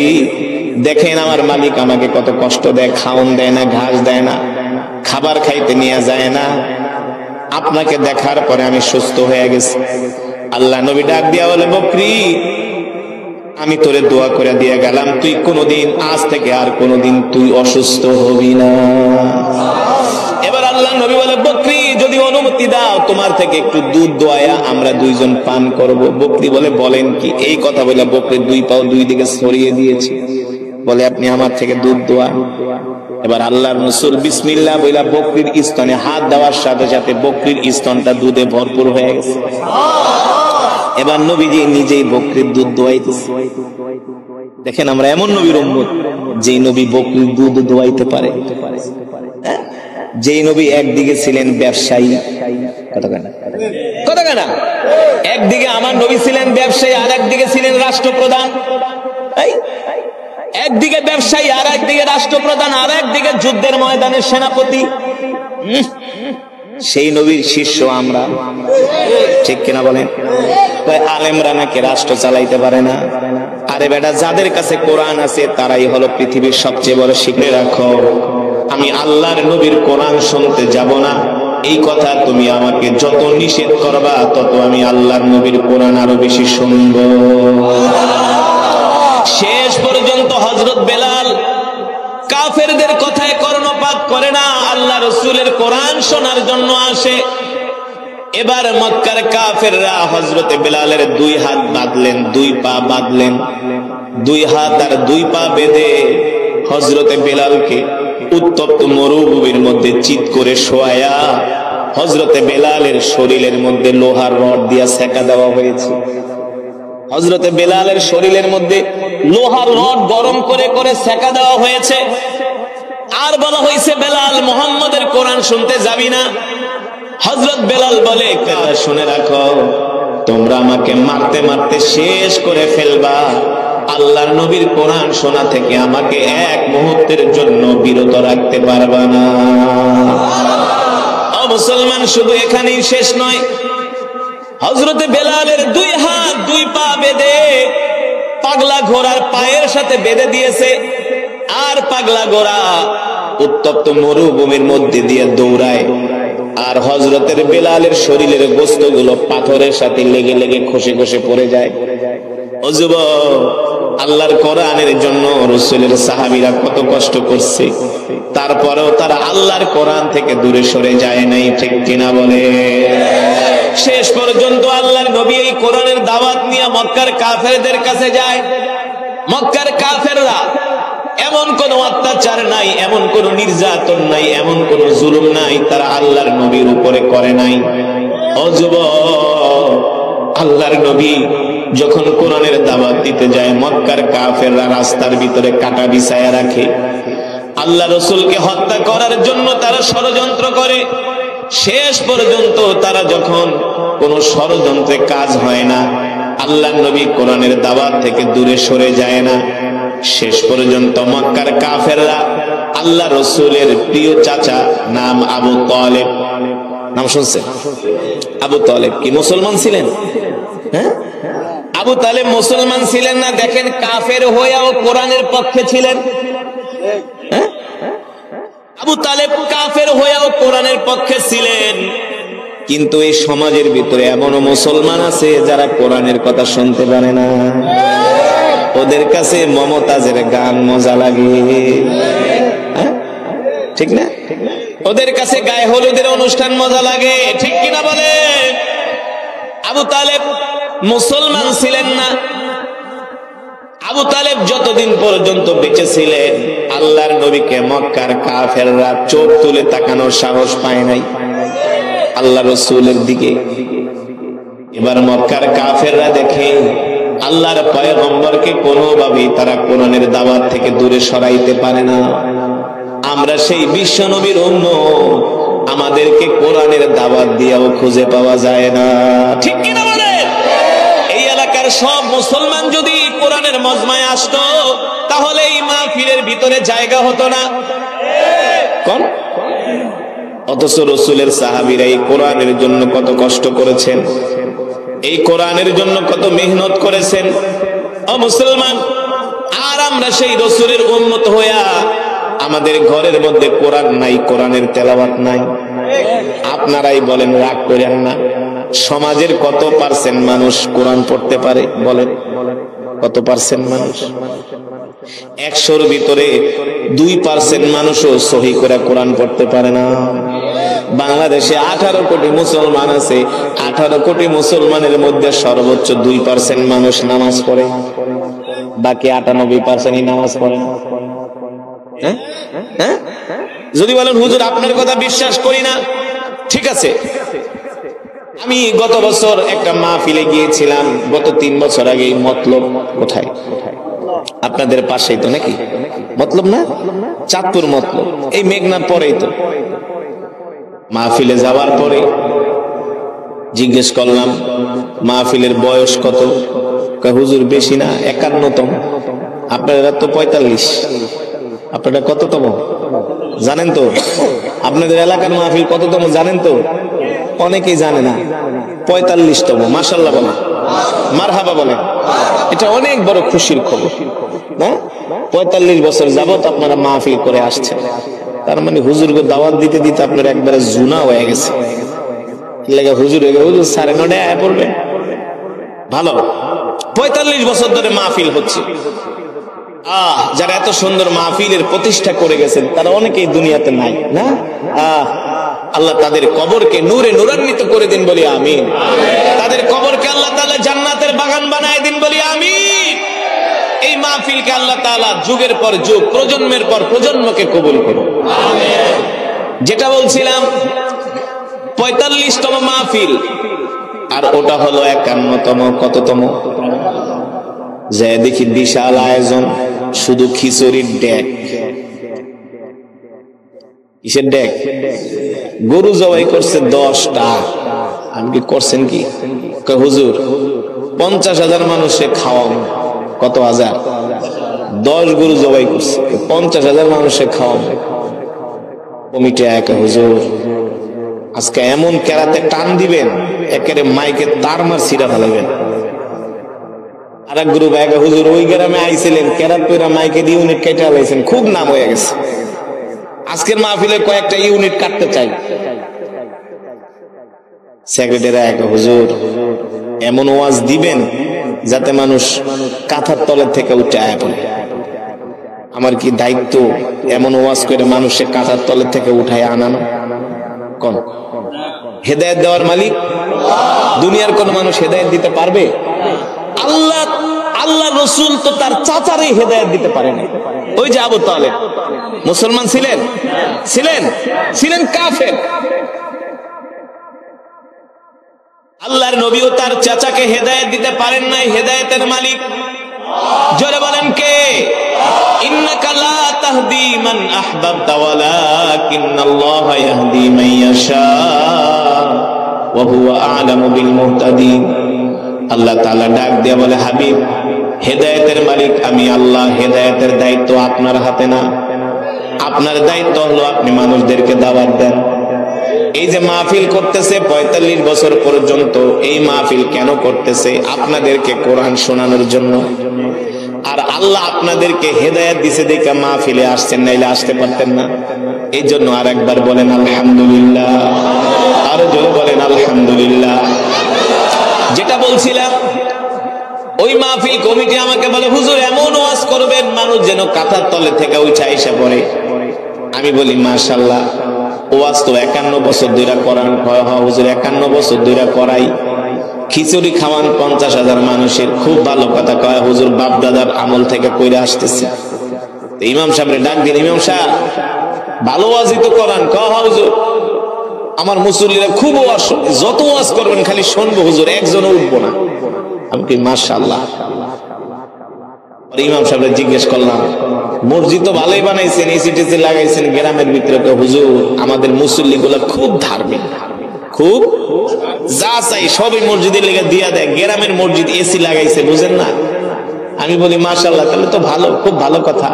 Speaker 1: দেখেন আমার মালিক আমাকে কত কষ্ট দেয়, খাওন দেয় না, ঘাস দেয় না, খাবার খাইতে নিয়ে যায় না। আপনাকে দেখার পরে আমি সুস্থ হয়ে গেছি। আল্লাহ নবী ডাক দিয়া বলে, বকরি আমি তোরে দোয়া করে দিয়ে গেলাম, তুই কোনোদিন, আজ থেকে আর কোনোদিন তুই অসুস্থ হবি না। এবার আল্লাহ নবী বলে, বকরি যদি অনুমতি দাও তোমার থেকে একটু দুধ দোয়ায়া আমরা দুইজন পান করব। বকরি বলে, বলেন কি? এই কথা বলে বকরির দুই পাও দুই দিকে ছড়িয়ে দিয়েছে। বলে, আপনি আমার থেকে দুধ দোয়ান। এবার আল্লাহর রাসূল বিসমিল্লাহ বইলা বকরির স্তনে হাত দেওয়ার সাথে সাথে বকরির স্তনটা দুধে ভরপুর হয়ে গেছে। এবার নবীজি নিজেই বকরির দুধ দোয়াইতেছে। দেখেন আমরা এমন নবীর উম্মত যেই নবী বকরির দুধ দোয়াইতে পারে। যেই নবী একদিকে ছিলেন ব্যবসায়ী, কতখানা একদিকে আমার নবী ছিলেন ব্যবসায়ী, আর একদিকে ছিলেন রাষ্ট্রপ্রধান। একদিকে ব্যবসায়ী, আর একদিকে রাষ্ট্রপ্রধান, আর একদিকে যুদ্ধের ময়দানে সেনাপতি। সেই নবীর শিষ্য আমরা, ঠিক কিনা বলেন? আলেমরা নাকি রাষ্ট্র চালাইতে পারে না। আরে বেটা, যাদের কাছে কোরআন আছে তারাই হলো পৃথিবীর সবচেয়ে বড় শিক্ষা। রাখো, আমি আল্লাহর নবীর কোরআন শুনতে যাব না, এই কথা তুমি আমাকে যত নিষেধ করবা তত আমি আল্লাহর নবীর কোরআন আরো বেশি শুনব। শেষ পর্যন্ত হযরত বেলাল কাফেরদের কথায় কর্ণপাত করে না, আল্লাহ রাসূলের কোরআন শোনার জন্য আসে। এবার মক্কার কাফেররা হযরতে বেলালের দুই হাত বাঁধলেন, দুই পা বাঁধলেন। দুই হাত আর দুই পা বেঁধে হযরতে বেলালকে উত্তপ্ত মরুভূমির মধ্যে চিৎ করে শোয়ায়া হযরতে বেলালের শরীরের মধ্যে লোহার রড দিয়া সেকা দেওয়া হয়েছে। হযরতে বেলালের শরীরের মধ্যে লোহার রড গরম করে করে সেকা দেওয়া হয়েছে, আর বলা হয়েছে বেলাল মুহাম্মাদের কোরআন শুনতে যাবি না। হযরত বেলাল বলে, কথা শুনে রাখো, তোমরা আমাকে মারতে মারতে শেষ করে ফেলবা, আল্লাহর নবীর কোরআন শোনা থেকে আমাকে এক মুহূর্তের জন্য বিরত রাখতে পারবা না। ও মুসলমান, শুধু এখানেই শেষ নয়, হযরতে বেলালের 2 হাত 2 পা বেঁধে পাগলা ঘোড়ার পায়ের সাথে বেঁধে দিয়েছে, আর পাগলা ঘোড়া উত্তপ্ত মরুভূমির মধ্যে দিয়ে দৌড়ায়, আর হযরতের বেলালের শরীরের গোশতগুলো পাথরের সাথে লেগে লেগে খসে খসে পড়ে যায়। ও যুবক, আল্লাহর কোরআনের জন্য রাসূলের সাহাবীরা কত কষ্ট করছে, তারপরেও তারা আল্লাহর কোরআন থেকে দূরে সরে যায় নাই, ঠিক কিনা বলে? শেষ পর্যন্ত আল্লাহর নবী এই কোরআনের দাওয়াত নিয়ে মক্কার কাফেরদের কাছে যায়। মক্কার কাফেররা এমন কোন অত্যাচার নাই, এমন কোন নির্যাতন নাই, এমন কোন জুলুম নাই তারা আল্লাহর নবীর উপরে করে নাই। ও যুবক, আল্লাহর নবী যখন কোরআনের দাওয়াত দিতে যায়, মক্কার কাফেররা রাস্তার ভিতরে কাটা বিছায়া রাখে, আল্লাহ রাসূলকে হত্যা করার জন্য তারা ষড়যন্ত্র করে। শেষ পর্যন্ত তারা যখন কোন ষড়যন্ত্রে কাজ হয় না, আল্লাহর নবী কোরআনের দাওয়াত থেকে দূরে সরে যায় না, শেষ পর্যন্ত মক্কার কাফেররা আল্লাহ রাসূলের প্রিয় চাচা, নাম আবু তালেব, নাম শুনছেন? আবু তালেব কি মুসলমান ছিলেন? হ্যাঁ, আবু তালেব মুসলমান ছিলেন না, দেখেন কাফের হয়েও কোরআনের পক্ষে ছিলেন। হ্যাঁ, আবু তালেব কাফের হয়েও কোরআনের পক্ষে ছিলেন, কিন্তু এই সমাজের ভিতরে এমনও মুসলমান আছে যারা কোরআনের কথা শুনতে পারে না। ওদের কাছে মমতাজের গান মজা লাগে, ঠিক না? ওদের কাছে গায়ে হলুদের অনুষ্ঠান মজা লাগে, ঠিক কিনা বলে? আবু তালেব মুসলমান ছিলেন না। আবু তালেব যতদিন পর্যন্ত বেঁচে ছিলেন, আল্লাহর নবীকে মক্কার কাফেররা চোখ তুলে তাকানোর সাহস পায় নাই আল্লাহ রাসূলের দিকে। এবার মক্কার কাফেররা দেখে আল্লাহর পয়গম্বরকে কোনোভাবেই তারা কোরআনের দাওয়াত থেকে দূরে সরাইতে পারে না। আমরা সেই বিশ্ব নবীর উম্মত, আমাদেরকে কোরআনের দাওয়াত দিয়েও খুঁজে পাওয়া যায় না, ঠিক কিনা বলেন? এই এলাকার সব মুসলমান যদি কোরআনের মজমায় আসতো, তাহলে এই মাহফিলের ভিতরে জায়গা হতো না। কোন? অথচ রাসূলের সাহাবীরা এই কোরআনের জন্য কত কষ্ট করেছেন, এই কোরআনের জন্য কত মেহনত করেছেন। ও মুসলমান, আর আমরা সেই রাসূলের উম্মত হইয়া আমাদের ঘরের মধ্যে কোরআন নাই, কোরআনের তেলাওয়াত নাই। আপনারাই বলেন, রাগ করেন না, সমাজের কত পার্সেন্ট মানুষ কোরআন পড়তে পারে? বলেন, কত পার্সেন্ট মানুষ? 100-র ভিতরে 2% মানুষও সহি করে কোরআন পড়তে পারে না। বাংলাদেশে 18 কোটি মুসলমান আছে, 18 কোটি মুসলমানের মধ্যে সর্বোচ্চ 2% মানুষ নামাজ পড়ে, বাকি 98% নামাজ পড়ে না। হ্যাঁ, যদি বলেন হুজুর আপনার কথা বিশ্বাস করি না, ঠিক আছে, আমি গত বছর একটা মাহফিলে গিয়েছিলাম, গত 3 বছর আগে। মতলব কোথায়? আপনাদের পাশেই তো নাকি? মতলব না, চাঁদপুর মতলব, এই মেঘনার পরেই তো। মাহফিলে যাওয়ার পরে জিজ্ঞেস করলাম, মাহফিলের বয়স কত? হুজুর বেশি না, 51তম। আপনারা তো 45, আপনারা কততম জানেন তো? আপনাদের এলাকার মাহফিল কততম জানেন তো? অনেকেই জানে না। 45তম। মাশাআল্লাহ বলেন, মারহাবা বলেন, এটা অনেক বড় খুশির খবর না? 45 বছর যাবত আপনারা মাহফিল করে আসছেন, তার মানে হুজুরকে দাওয়াত দিতে দিতে আপনার একবারে জুনা হয়ে গেছে। হুজুর 9:30 আয়া পড়বে, ভালো। 45 বছর ধরে মাহফিল হচ্ছে। যারা এত সুন্দর মাহফিলের প্রতিষ্ঠা করে গেছেন, তারা অনেকেই দুনিয়াতে নাই না? আল্লাহ তাদের কবরকে নূরে নূরান্বিত করে দিন, বলি আমিন। তাদের কবরকে আল্লাহ তাআলা জান্নাতের বাগান বানায় দিন, বলি আমিন। এই মাহফিলকে আল্লাহ তাআলা যুগের পর যুগ, প্রজন্মের পর প্রজন্মকে কবুল করুন, আমিন। যেটা বলছিলাম, 45তম মাহফিল, আর ওটা হলো 51তম। কততম? যে দেখি বিশাল আয়োজন, শুধু খিচুড়ির ডেক। কিসের ডেক? গরু জবাই করছে 10টা। আমি কি করছেন কি? হুজুর 50,000 মানুষে খাওয়াবো। কত হাজার? 10 গরু জবাই করছে, 50,000 মানুষে খাওয়াবো। কমিটি একা হুজুর আজকে এমন কেরাতে টান দিবেন, একেবারে মাইকে তার মার ছিঁড়া ফেলাবেন। আর এক গ্রুপ একা হুজুর ওই গ্রামে আইছিলেন, কেরাত পয়রা মাইকে দিয়ে ইউনিট কেটে ফেলাইছেন, খুব নাম হয়ে গেছে। আজকের মাহফিলে কয়েকটা ইউনিট কাটতে চাই। সেক্রেটারি একা হুজুর এমন ওয়াজ দিবেন যাতে মানুষ কাঁথার তলের থেকে উঠে আয় পড়ে। আমার কি দায়িত্ব এমন ওয়াজ করে মানুষের কাঁথার তলের থেকে উঠায় আনানো? কোন হেদায়েত দেওয়ার মালিক? দুনিয়ার কোন মানুষ হেদায়েত দিতে পারবে? আল্লাহ আল্লাহ রসুল তো তার চাচারে হেদায়েত দিতে পারেন। ওই যে আবু তালেব মুসলমান ছিলেন? ছিলেন? ছিলেন কাফের। আল্লাহর নবীও তার চাচাকে হেদায়েত দিতে পারেন নাই। হেদায়েতের মালিক জোরে বলেন কে? ইন্নাকা লা তাহদি মান আহবাবতা ওয়ালাকিন্নাল্লাহা ইয়াহদি মান ইয়াশা ওয়া হুয়া আ'লামু বিল মুহতাদিন। আল্লাহ তাআলা ডাক দিয়ে বলে, হাবিব হেদায়েতের মালিক আমি আল্লাহ, হেদায়েতের দায়িত্ব আপনার হাতে না। আপনার দায়িত্ব হলো আপনি মানুষদেরকে দাওয়াত দেন। এই যে মাহফিল করতেছে 45 বছর পর্যন্ত, এই মাহফিল কেন করতেছে? আপনাদেরকে কোরআন শোনানোর জন্য। আর আল্লাহ আপনাদেরকে হেদায়েত দিছে দেখে মাহফিলে আসছেন, নাইলে আসতে পারতেন না। এই জন্য আর একবার বলেন আলহামদুলিল্লাহ, আরো জোরে বলেন আলহামদুলিল্লাহ। যেটা বলছিলাম, ওই মাহফিল কমিটি আমাকে বলে, হুজুর এমন ওয়াজ করবেন মানুষ যেন কাঁথার তলে থেকে উঠে আইসা পড়ে। আমি বলি মাশাআল্লাহ, ওয়াজ তো 51 বছর ধরে করান। হুজুর 51 বছর ধরে করাই, খিচুড়ি খাওয়ান 50,000 মানুষের, খুব ভালো কথা। কয় হুজুর বাপ দাদার আমল থেকে কইরা আসতেছে। ইমাম সাহেবরে ডাক দিন, ইমাম সাহেব ভালো ওয়াজই তো করান। কয় হুজুর আমার মুসল্লিরা খুব ওয়াজ, যত ওয়াজ করবেন খালি শুনবো হুজুর, একজনও উঠবো না। আমি কি মাশাআল্লাহ। ইমাম সাহেবরে জিজ্ঞেস করলাম, মসজিদ তো ভালোই বানাইছেন, এসিটিসি লাগাইছেন গ্রামের ভিতরে, তো হুজুর আমাদের মুসল্লি গুলা খুব ধার্মিক, খুব যা চাই সবই মসজিদের লেগে দিয়া দেয়। গ্রামের মসজিদ এসি লাগাইছে, বুঝেন না? আমি বলি মাশাআল্লাহ, তাহলে তো ভালো, খুব ভালো কথা।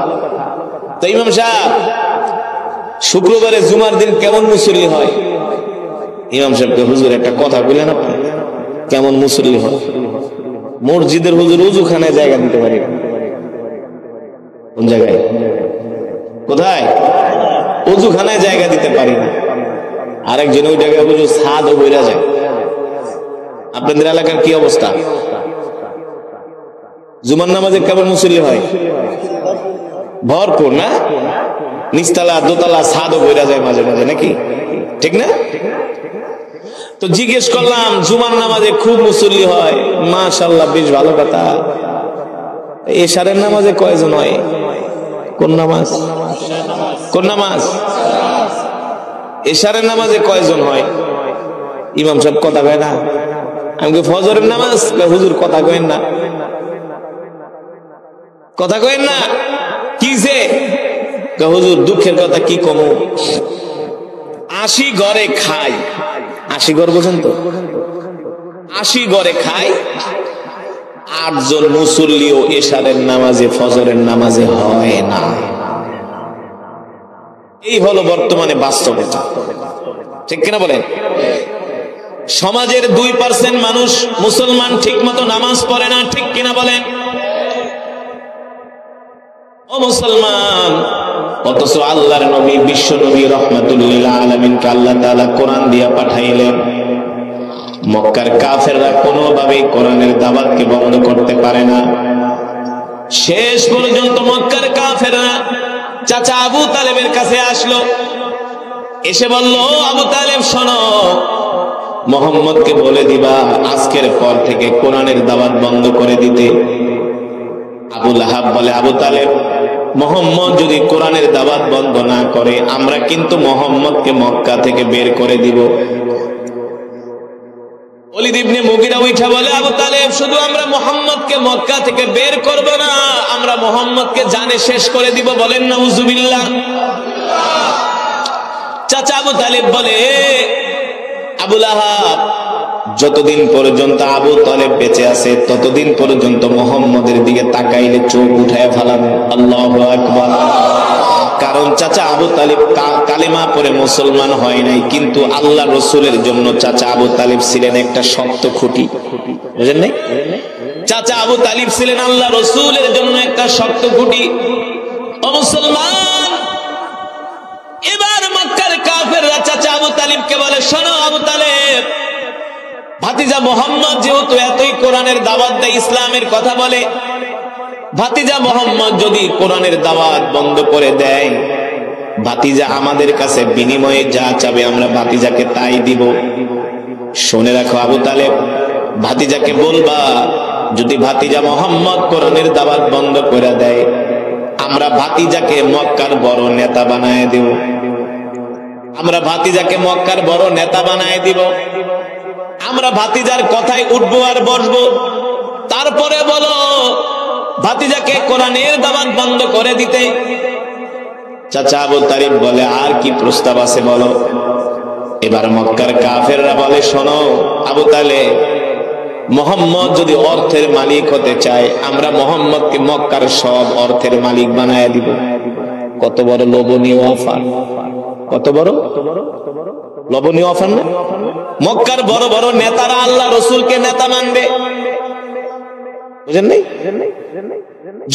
Speaker 1: তো ইমাম সাহেব শুক্রবারে জুমার দিন কেমন মুসল্লি হয়? ইমাম সাহেবকে হুজুর একটা কথা বললেন, আপনি কেমন মুসল্লি হয়? মসজিদের হুজুর উজুখানায় জায়গা দিতে পারি না। কোন জায়গায়? কোথায়? উজুখানায় জায়গা দিতে পারি না। আরেকজন ওই জায়গায় হুজুর ছাদও বইরা যায়। আপনাদের এলাকার কি অবস্থা? জুমার নামাজে কেমন মুসল্লি হয়? ভরপুর না? নিচতলা দোতলা ছাদও বইরা যায় মাঝে মাঝে, নাকি? ঠিক না? তো জিজ্ঞেস করলাম, জুমার নামাজে খুব মুসল্লি হয়, মাশাআল্লাহ, বেশ ভালো কথা। এশারের নামাজে কয়জন হয়? কোন নামাজ? কোন নামাজ? এশারের নামাজে কয়জন হয়? ইমাম সাহেব কথা কয় না। আমি ফজরের নামাজ, হুজুর কথা কয়েন না, কথা কয়েন না। কি যে হুজুর দুঃখের কথা কি কমু, 80 ঘরে খাই। 80 ঘর বোঝেন তো? 80 ঘরে খাই, 8 জন মুসল্লিও এশারের নামাজে ফজরের নামাজে হয় না। এই হলো বর্তমানে বাস্তবতা, ঠিক কিনা বলেন? সমাজের 2% মানুষ মুসলমান ঠিক মতো নামাজ পড়ে না, ঠিক কিনা বলেন? ও মুসলমান, অথচ আল্লাহর নবী, বিশ্ব নবী রাহমাতুল লিল আলামিনকে আল্লাহ তাআলা কোরআন দিয়া পাঠাইলেন। মক্কার কাফেররা কোনোভাবেই কোরআনের দাওয়াতকে বন্ধ করতে পারে না। শেষ পর্যন্ত মক্কার কাফেররা চাচা আবু তালেবের কাছে আসলো, এসে বলল, আবু তালেব শোনো, মুহাম্মদকে বলে দিবা আজকের পর থেকে কোরআনের দাওয়াত বন্ধ করে দিতে। আবু লাহাব বলে, আবু তালেব, মুহাম্মদ যদি কোরআনের দাওয়াত বন্ধ না করে, আমরা কিন্তু মুহাম্মদকে মক্কা থেকে বের করে দিব। ওলীদ ইবনে মুগীরা উঠা বলে, আবু তালেব, শুধু আমরা মুহাম্মদকে মক্কা থেকে বের করব না, আমরা মুহাম্মদকে জানে শেষ করে দিব। বলেন নাউজুবিল্লাহ। চাচা আবু তালেব বলে, আবু লাহাব, যতদিন পর্যন্ত আবু তালেব বেঁচে আছে ততদিন পর্যন্ত মুহাম্মদের দিকে তাকাইলে চোখ উঠায় ফেলাবে। আল্লাহু আকবার। কারণ চাচা আবু তালেব কালেমা পড়ে মুসলমান হয় নাই, কিন্তু আল্লাহ রসুলের জন্য চাচা আবু তালেব ছিলেন একটা শক্ত খুঁটি। বুঝেন নাই? চাচা আবু তালেব ছিলেন আল্লাহ রসুলের জন্য একটা শক্ত খুঁটি। ও মুসলমান, এবার মক্কার কাফেররা চাচা আবু তালেবকে বলে, শোনো আবু তালেব, ভাতিজা মোহাম্মদ যেহেতু এতই কোরআনের দাওয়াত দেয়, ইসলামের কথা বলে, ভাতিজা মোহাম্মদ যদি কোরআনের দাওয়াত বন্ধ করে দেয়, ভাতিজা আমাদের কাছে বিনিময়ে যা চাবে আমরা ভাতিজাকে তাই দিব। শুনে রাখো আবু তালেব, ভাতিজাকে বলবা, যদি ভাতিজা মোহাম্মদ কোরআনের দাওয়াত বন্ধ করে দেয়, আমরা ভাতিজাকে মক্কার বড় নেতা বানায় দেব। আমরা ভাতিজাকে মক্কার বড় নেতা বানায় দিব। আমরা ভাতিজার কথায় উঠবো আর বসবো। তারপরে বলো ভাতিজাকে কোরআনের দাওয়াত বন্ধ করে দিতে। চাচা আবু তালেব বলে, আর কি প্রস্তাব আছে বলো। এবার মক্কার কাফেররা বলে, শোনো আবু তালেব, মুহাম্মদ যদি অর্থের মালিক হতে চায়, আমরা মুহাম্মদকে মক্কার সব অর্থের মালিক বানায় দিব। কত বড় লোভনীয় অফার! কত বড় লোভনীয় অফার না? মক্কার বড় বড় নেতারা আল্লাহ রসুলকে নেতা মানবে। বুঝেন নাই?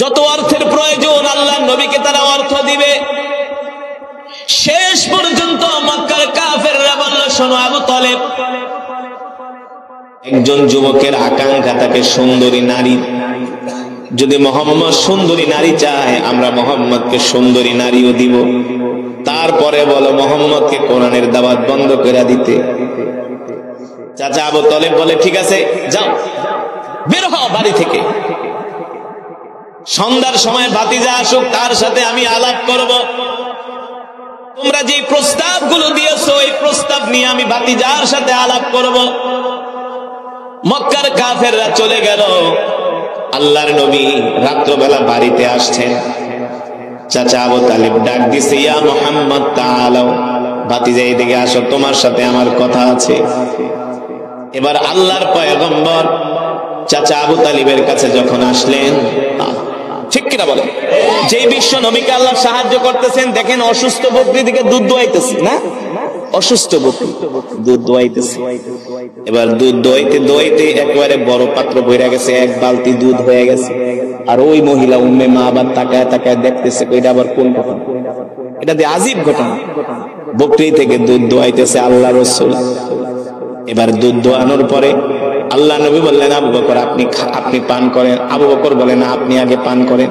Speaker 1: যত অর্থের প্রয়োজন আল্লাহ নবীকে তারা অর্থ দিবে। শেষ পর্যন্ত মক্কার কাফেররা বলল, শোনো আবু তালেব, একজন যুবকের আকাঙ্ক্ষা থাকে সুন্দরী নারী। যদি মুহাম্মদ সুন্দরী নারী চায়, আমরা মুহাম্মদকে সুন্দরী নারীও দিব। তারপরে বলো মুহাম্মদকে কোরআনের দাওয়াত বন্ধ করে দিতে। চাচা আবু তালেব বলে, ঠিক আছে, যাও, বের হও বাড়ি থেকে। সন্ধ্যার সময় ভাতিজা আসুক, তার সাথে আমি আলাপ করব। তোমরা যে প্রস্তাবগুলো দিয়েছো, এই প্রস্তাব নিয়ে আমি ভাতিজার সাথে আলাপ করব। মক্কার কাফেররা চলে গেল। আল্লাহর নবী রাত্রবেলা বাড়িতে আসছেন। চাচা আবু তালেব ডাক দিছে, ইয়া মুহাম্মদ তাআলাও, ভাতিজা এদিকে আসো, তোমার সাথে আমার কথা আছে। এবার আল্লাহর পয়গম্বর চাচা আবু তালেবের কাছে যখন আসলেন, ঠিক কিনা বলেন, যে বিশ্ব নবীকে আল্লাহ সাহায্য করতেছেন, দেখেন অসুস্থ বকরি দিকে দুধ দোয়াইতেছে না, অসুস্থ বকরি দুধ দোয়াইতেছে। এবার দুধ দোয়াইতে দোয়াইতে একেবারে বড় পাত্র ভরে গেছে, এক বালতি দুধ হয়ে গেছে। আর ওই মহিলা উম্মে মা আবার তাকায় তাকায় দেখতেছে, এটা আবার কোন ঘটনা? এটা দিয়ে আজীব ঘটনা। বকরি থেকে দুধ দোয়াইতেছে আল্লাহ রাসূল। এবার দুধ দোয়ানোর পরে আল্লাহ নবী বললেন, আবু বকর আপনি পান করেন। আবু বকর বলেন, আপনি আগে পান করেন।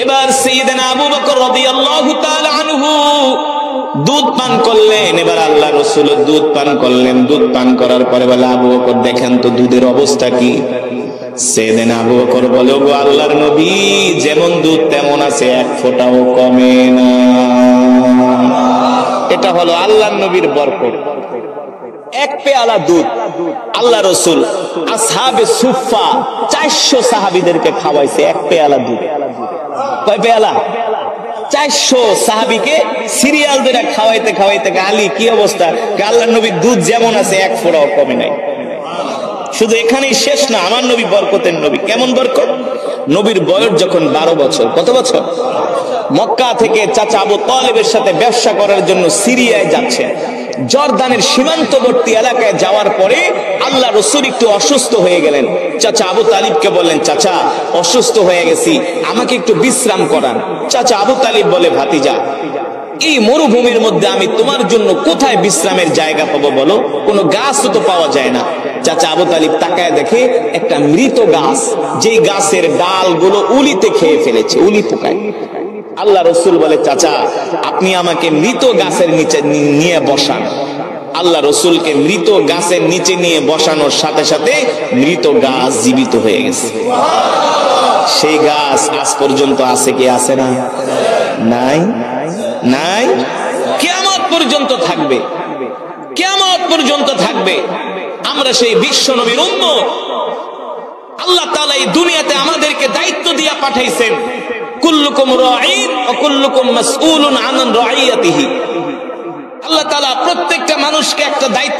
Speaker 1: এবার সাইয়েদনা আবু বকর রাদিয়াল্লাহু তাআলা আনহু দুধ পান করলেন। এবার আল্লাহ রাসূল দুধ পান করলেন। দুধ পান করার পরে বলে, আবু বকর দেখেন তো দুধের অবস্থা কি। সাইয়েদনা আবু বকর বলে, গো আল্লাহর নবী, যেমন দুধ তেমন আছে, এক ফোঁটাও কমে না। এটা হলো আল্লাহর নবীর বরকত। এক পেয়ালা দুধ আল্লাহ রাসূল আসহাবে সুফা 400 সাহাবীদেরকে খাওয়াইছে। এক পেয়ালা দুধ। কয় পেয়ালা? 400 সাহাবীকে সিরিয়াল ধরে খাওয়াইতে খাওয়াইতে, আলী কি অবস্থা? আল্লাহর নবীর দুধ যেমন আছে, এক ফোঁটাও কমে নাই। শুধু এখানেই শেষ না, আমার নবী বরকতের নবী। কেমন বরকত? নবীর বয়স যখন 12 বছর, কত বছর? মক্কা থেকে চাচা আবু তালেবের সাথে ব্যবসা করার জন্য সিরিয়ায় যাচ্ছে। জর্দানের সীমান্তবর্তী এলাকায় যাওয়ার পরে আল্লাহ রাসূল একটু অসুস্থ হয়ে গেলেন। চাচা আবু তালিবকে বললেন, চাচা অসুস্থ হয়ে গেছি, আমাকে একটু বিশ্রাম করান। চাচা আবু তালিব বলে, ভাতিজা, এই মরুভূমির মধ্যে আমি তোমার জন্য কোথায় বিশ্রামের জায়গা পাবো বলো? কোনো গাছ তো পাওয়া যায় না। চাচা আবু তালিব তাকায় দেখে একটা মৃত গাছ, যেই গাছের ডালগুলো উলিতে খেয়ে ফেলেছে, উলি পোকায়। আল্লাহ রাসূল বলে, চাচা আপনি আমাকে মৃত গাছের নিচে নিয়ে বসান। আল্লাহ রাসূলকে মৃত গাছের নিচে নিয়ে বসানোর সাথে সাথে মৃত গাছ জীবিত হয়ে গেছে। সেই গাছ আজ পর্যন্ত আছে কি আছে না? নাই, নাই, কিয়ামত পর্যন্ত থাকবে, কিয়ামত পর্যন্ত থাকবে। আমরা সেই বিশ্ব নবীর উম্মত। আল্লাহ তাআলা এই দুনিয়াতে আমাদেরকে দায়িত্ব দিয়ে পাঠাইছেন, কুল্লুকুম রাঈন ওয়া কুল্লুকুম মাসউলুন আন রাইয়াতিহি। আল্লাহ তাআলা প্রত্যেকটা মানুষকে একটা দায়িত্ব